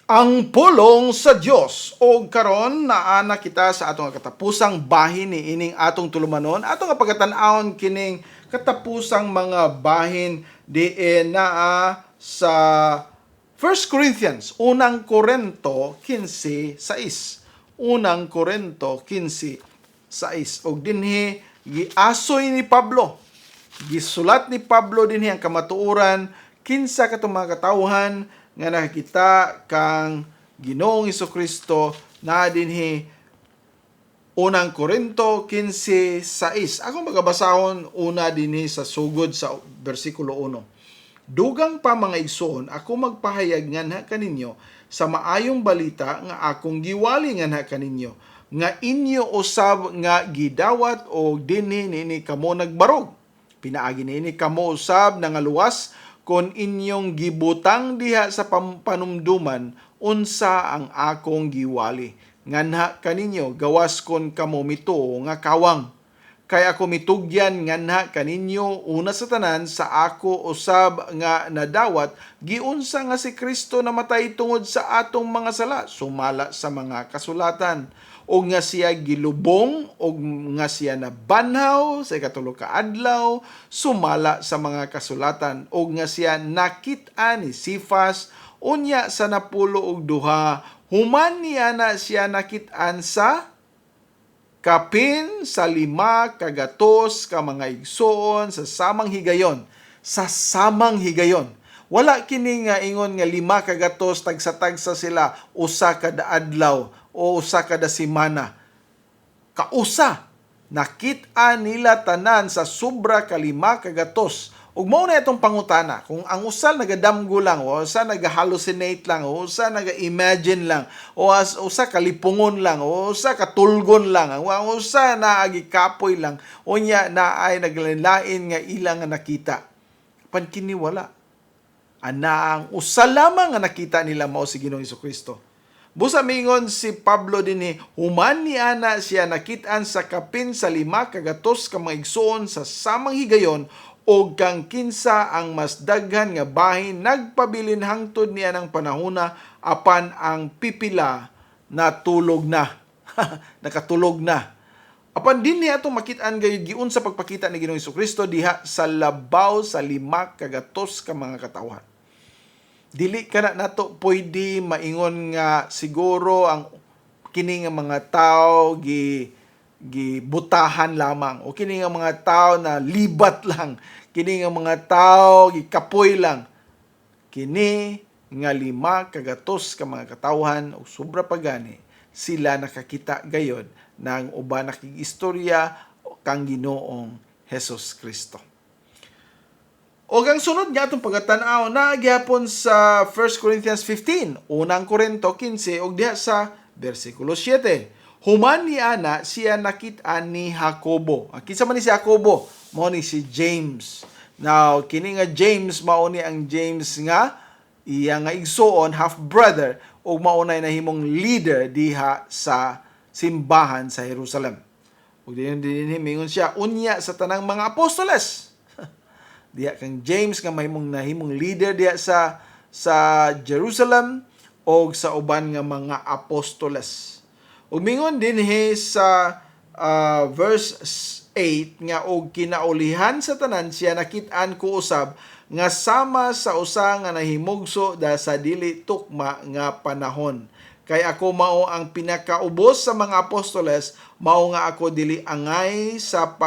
Speaker 1: ang pulong sa Dios. O karon naana kita sa atong katapusang bahin ni ining atong tulumanon, atong pagkatan-awon kining katapusang mga bahin diin naa sa 1 Corinthians, unang Korinto 15:6. Unang Korinto 15:6. Og dinhi giasoy ni Pablo. Gisulat ni Pablo dinhi ang kamatuoran kinsa katong mga katawhan nga nakakita kang Ginoong Hesukristo na dinhi unang Korinto 15:6. Akong magabasahon una dinhi sa sugod sa bersikulo 1. Dugang pa mga igsoon, ako magpahayag nganha kaninyo sa maayong balita nga akong giwali nganha kaninyo, nga inyo usab nga gidawat o dinhi nini kamo nagbarog. Pinaagi nini kamo usab nangaluwas kon inyong gibutang diha sa panumduman unsa ang akong giwali. Nganha kaninyo gawas kon kamo mito nga kawang. Kay ako mitugyan nganha kaninyo una sa tanan sa ako usab nga nadawat giunsa nga si Kristo namatay tungod sa atong mga sala sumala sa mga kasulatan, o nga siya gilubong, o nga siya nabanhaw sa ikatulo ka adlaw sumala sa mga kasulatan, o nga siya nakit-an ni Sifas unya sa 12 human niya na siya nakit-an sa kapin sa 5 kagatos ka mga igsoon sa samang higayon. Sa samang higayon. Wala kini nga ingon nga 5 kagatos tagsa-tagsa sila usa kada adlaw o usa kada semana. Kausa nakit-an nila tanan sa sobra ka 5 kagatos. Ug mao na itong pangutana, kung ang usa nagadamgo lang, o usa nagahallucinate lang, o usa naga-imagine lang, o usa kalipungon lang, o usa katulgon lang, o usa naagikapoy lang, o nya naay naglain nga ilang nga nakita. Pan kini wala. Ana ang usa lamang nga nakita nila mao si Ginoong Hesukristo. Busa mingon si Pablo dinhi, human ni ana siya nakit-an sa kapin sa 5 kagatos ka mga igsoon sa samang higayon, o kang kinsa ang mas daghan nga bahin nagpabilin hangtod niya ng panahona apan ang pipila natulog na. Nakatulog na. Apan din niya itong makit-an gayud giun sa pagpakita ni Ginoong Hesukristo diha sa labaw sa 5 kagatos ka mga katawhan. Dili ka na nato pwede maingon nga siguro ang kini nga mga tao gibutahan lamang, o kini nga mga tao na libat lang, kini nga mga tao gikapoy lang. Kini nga 5 kagatos ka mga katawhan o sobra pa gani sila nakakita gayod ng uban nakigistorya kang Ginoong Hesus Kristo. O ang sunod nga itong pagkatanaw na gyapon sa 1 Corinthians 15, unang Korinto 15, o diha sa versikulo 7. Human ni ana siya nakit-an ni Jacobo. Kinsa man ni si Jacobo? Mao ni si James. Now, kini nga James, mao ni ang James nga iya nga igsoon, half-brother, o maunay na himong leader diha sa simbahan sa Jerusalem. O din himingon siya unya sa tanang mga apostoles. Diha kang James nga mahimong nahimong leader diha sa Jerusalem o sa uban nga mga apostoles. Umingon din sa verse 8 nga og kinaulihan sa tanan siya nakit-an ko usab nga sama sa usa nga nahimugso da sa dili tukma nga panahon. Kay ako mao ang pinakaubos sa mga apostoles, mao nga ako dili angay sa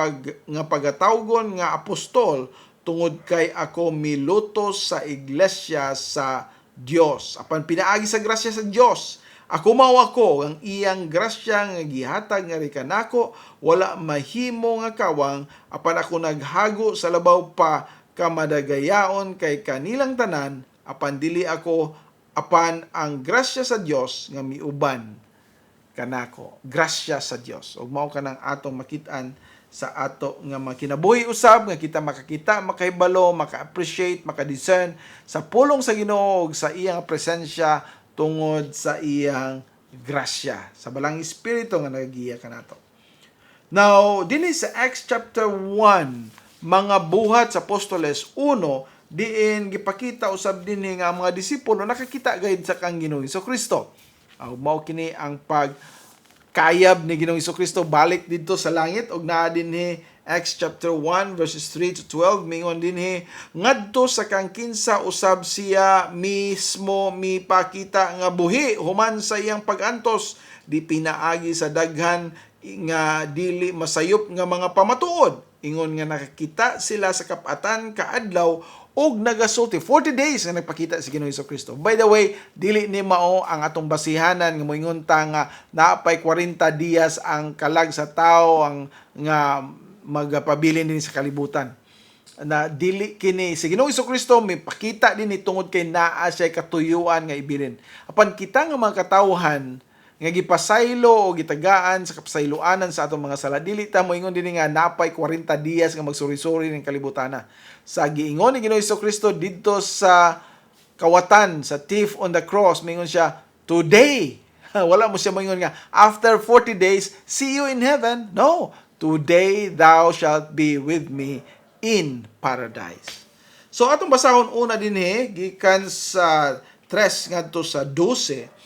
Speaker 1: pagatawgon nga apostol tungod kay ako milutos sa iglesia sa Dios. Apan pinaagi sa grasya sa Dios. Ako mao ako ang iyang grasya nga gihatag nga kanako, wala mahimo nga kawang, apan ako naghago sa labaw pa kamadagayaon kay kanilang tanan, apan dili ako, apan ang grasya sa Dios nga miuban kanako. Grasya sa Dios. Ug mao kanang atong makit-an sa ato nga makinabuhi usab nga kita makakita, makahibalo, maka-appreciate, maka-discern sa pulong sa Ginoo ug sa iyang presensya tungod sa iyang grasya sa balang espiritu nga nagagiya kanato. Now, dinhi sa Acts chapter 1, mga buhat sa Apostoles 1, diin gipakita usab dinhi nga ang mga disipulo nakakita gayud sa kang Ginoong Hesukristo. Mao kini ang pagkayab ni Ginoong Hesukristo balik didto sa langit, og naa dinhi Acts chapter 1 verses 3 to 12 mingon dinhi ngadto sa kang kinsa usab siya mismo mipakita nga buhi human sa iyang pagantos, di pinaagi sa daghan nga dili masayop nga mga pamatuod. Ingon nga nakakita sila sa kapatan kaadlaw og nagasulti 40 days nga nagpakita si Ginoong Hesukristo. By the way, dili ni mao ang atong basihanan nga moingon ta nga naapay 40 dias ang kalag sa tao ang nga magpabilin din sa kalibutan. Na dili kini si Ginoong Hesukristo mipakita din ni tungod kay naa siya katuyuan nga ibilin. Apan kita nga mga katawhan nga gipasaylo o gitagaan sa kapasayloanan sa atong mga sala, dili ta moingon dinhi nga napay 40 dias nga magsuri-suri ning kalibutana. Sa giingon ni Ginoong Hesukristo didto sa kawatan sa thief on the cross, mingon siya today. Wala mo siya moingon nga after 40 days see you in heaven. No, today thou shalt be with me in paradise. So atong basahon una dinhi gikan sa 3 ngadto sa 12.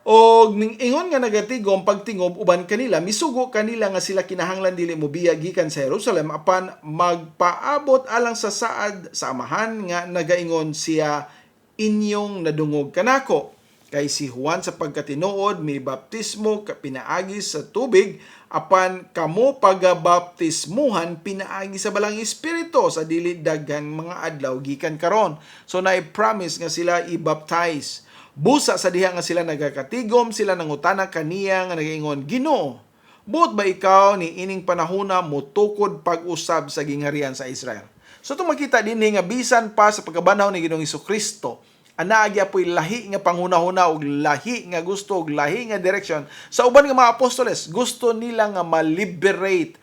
Speaker 1: Og ning ingon nga nagatigom pagtingob uban kanila misugo kanila nga sila kinahanglan dili mobiya gikan sa Jerusalem apan magpaabot alang sa saad sa amahan nga nagaingon siya inyong nadungog kanako. Kay si Juan sa pagkatinuod may baptismo pinaagi sa tubig apan kamo pagabaptismuhan pinaagi sa balang espiritu sa dili daghang mga adlaw gikan karon. So na-promise nga sila i-baptize. Busa sa diha nga sila nagakatigom, sila nangutana kaniya nga nagaingon, Ginoo, buot ba ikaw ni ining panahona motukod pag-usab sa gingharian sa Israel? So itong makita din nga bisan pa sa pagkabanaw ni Ginoong Hesukristo, anaa gyapon lahi nga panghunahuna og lahi nga gusto og lahi nga direksyon sa uban nga mga apostoles. Gusto nila nga ma-liberate,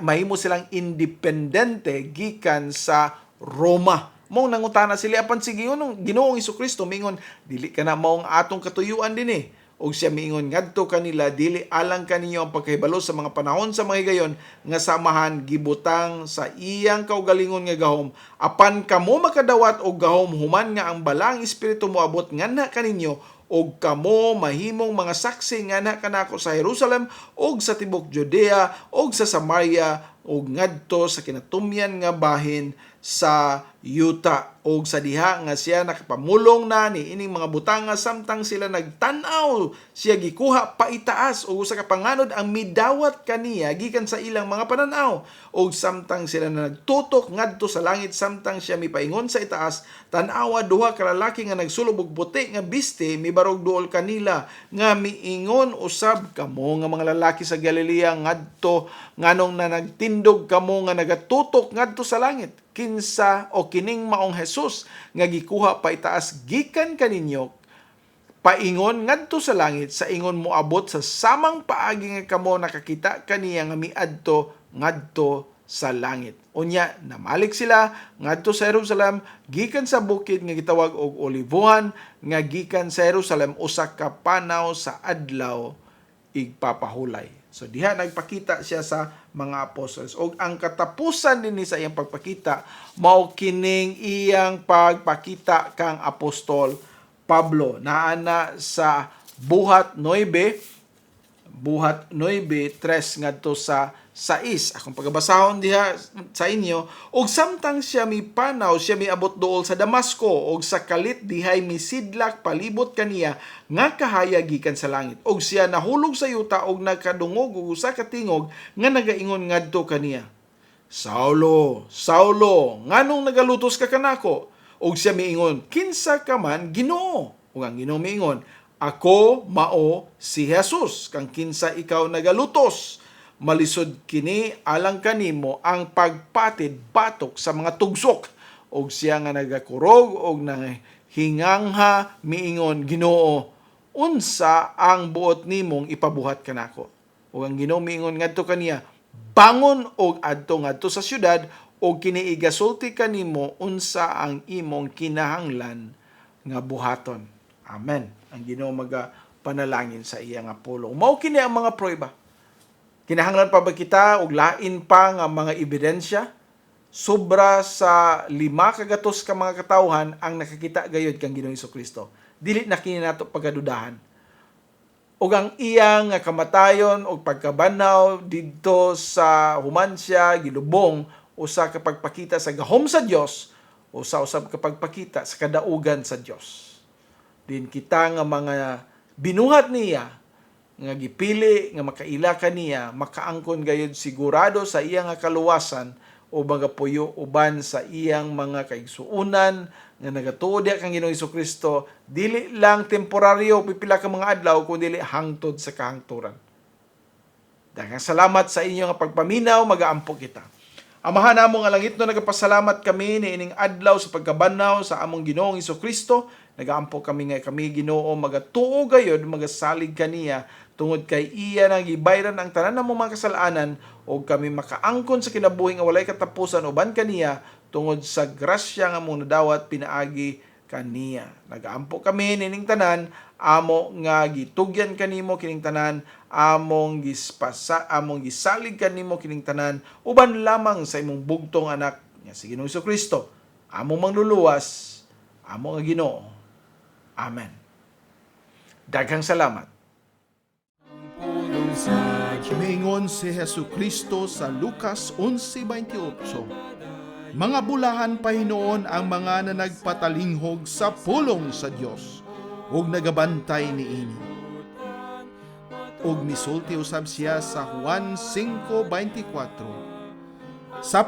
Speaker 1: mahimo silang independente gikan sa Roma. Mong nangutana sila apan si Ginoong Hesukristo mingon dili kana maong atong katuyuan dinhi. Og siya miingon ngadto kanila dili alang kaninyo ang pagkahibalo sa mga panahon sa mga higayon nga samahan gibutang sa iyang kaugalingon nga gahom apan kamo makadawat og gahom human nga ang balang espiritu moabot nganha kaninyo og kamo mahimong mga saksi nganha kanako sa Jerusalem og sa tibok Judea og sa Samaria og ngadto sa kinatumyan nga bahin sa yuta og sa diha nga siya nakapamulong na ni ining mga butanga samtang sila nagtan-aw siya gikuha paitaas og usa ka panganod ang midawat kaniya gikan sa ilang mga pananaw og samtang sila nagtutok ngadto sa langit samtang siya mipaingon sa itaas tan-awa duha ka lalaki nga nagsulob og puti nga biste mibarog duol kanila nga miingon usab kamo nga mga lalaki sa Galilea ngadto nganong na nagtindog kamo nga nagatutok ngadto sa langit kinsa o kining maong Hesus nga gikuha pa itaas gikan kaninyo paingon ngadto sa langit sa ingon moabot sa samang paagi nga kamo nakakita kaniya nga miadto ngadto sa langit. Unya namalik sila ngadto sa Jerusalem gikan sa bukid nga gitawag og Olivuhan nga gikan sa Jerusalem usa ka panaw sa adlaw igpapahulay. So diha nagpakita siya sa mga apostles. Og ang katapusan din sa iyang pagpakita mao kining iyang pagpakita kang apostol Pablo. Naana sa buhat 9 3 ngadto sa 6. Akong pagbasahon diha sa inyo, og samtang siya mipanaw, siya miabot duol sa Damasco, og sa kalit dihay misidlak palibot kaniya nga kahaya gikan sa langit. Og siya nahulog sa yuta og nagkadungog og usa ka tingog nga nagaingon ngadto kaniya, Saulo, Saulo, nganong nagalutos ka kanako? Og siya miingon, kinsa ka man, Ginoo? Og ang Ginoo miingon, ako mao si Jesus, kang kinsa ikaw nagalutos. Malisod kini alang kanimo ang pagpatid batok sa mga tugsok. Og siya nga nagakurog og hingangha miingon, Ginoo, unsa ang buot nimong ipabuhat kanako? Og ang Ginoo miingon ngadto kaniya, bangon og adto ngadto sa syudad og kini igasulti kanimo unsa ang imong kinahanglan nga buhaton. Amen. Ang Ginoo panalangin sa iya nga pulong. Mao kini ang mga prueba. Kinahanglan pa ba kita og lain pa nga mga ebidensya sobra sa 5 kagatos ka mga katawhan ang nakakita gayud kang Ginoong Hesukristo. Dili na kini nato pagadudahan. Ug ang iyang nga kamatayon ug pagkabanaw didto sa human siya gilubong usa ka pagpakita sa gahom sa Dios, usa usab ka pagpakita sa kadaugan sa Dios. Din kita nga mga binuhat niya nga gipili nga makaila kaniya, makaangkon gayud sigurado sa iyang nga kaluwasan o mga puyo uban sa iyang mga kaigsuunan nga nagatuod kang Ginoong Hesukristo, dili lang temporaryo pipila ka mga adlaw kundi hangtod sa kahangturan. Daghang salamat sa inyo nga pagpaminaw, magaampo kita. Amahan namo nga langit no, nagapasalamat kami ni ining adlaw sa pagkabanaw sa among Ginoong Hesukristo. Nagaampo kami nga kami Ginoo magatuo gayud, magasalig kaniya tungod kay iya nang gibayran ang tanan namong mga kasalanan o kami makaangkon sa kinabuhi nga walay katapusan uban kaniya tungod sa grasya nga among nadawat pinaagi kaniya. Nagaampo kami nining tanan, amo nga gitugyan kanimo kining tanan, among gisalig kanimo kining tanan uban lamang sa imong bugtong anak nga si Ginoong Hesukristo, among mangluluwas, amo nga Ginoo. Amen. Daghang salamat. Mingon si Hesukristo sa Lucas 11:28. Mga bulahan pa hinoon ang mga na nagpatalinghog sa pulong sa Dios ug nagabantay niini. Ug misulti usab siya sa Juan 5:24. Sa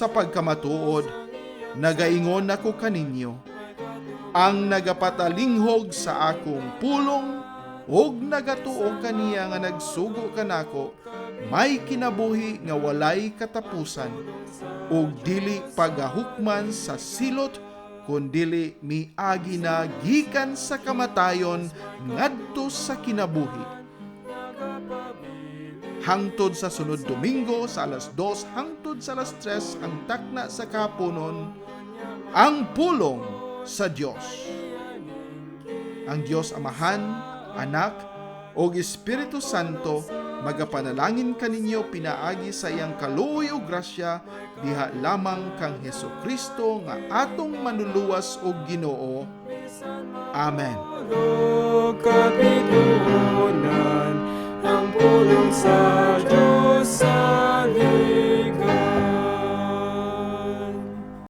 Speaker 1: pagkamatuod, nagaingon ako kaninyo, ang nagapatalinghog sa akong pulong ug nagatuo kaniya nga nagsugo kanako, may kinabuhi nga walay katapusan, ug dili pagahukman sa silot, kundili miagi na gikan sa kamatayon ngadto sa kinabuhi. Hangtod sa sunod Domingo sa alas 2 hangtod sa alas 3 ang takna sa kapunon, ang pulong sa Dios. Ang Dios Amahan, Anak, o Espiritu Santo, magapanalangin kaninyo pinaagi sa iyang kaluoy ug grasya, diha lamang kang Hesukristo nga atong manluluwas ug Ginoo. Amen.
Speaker 3: Kapitulo na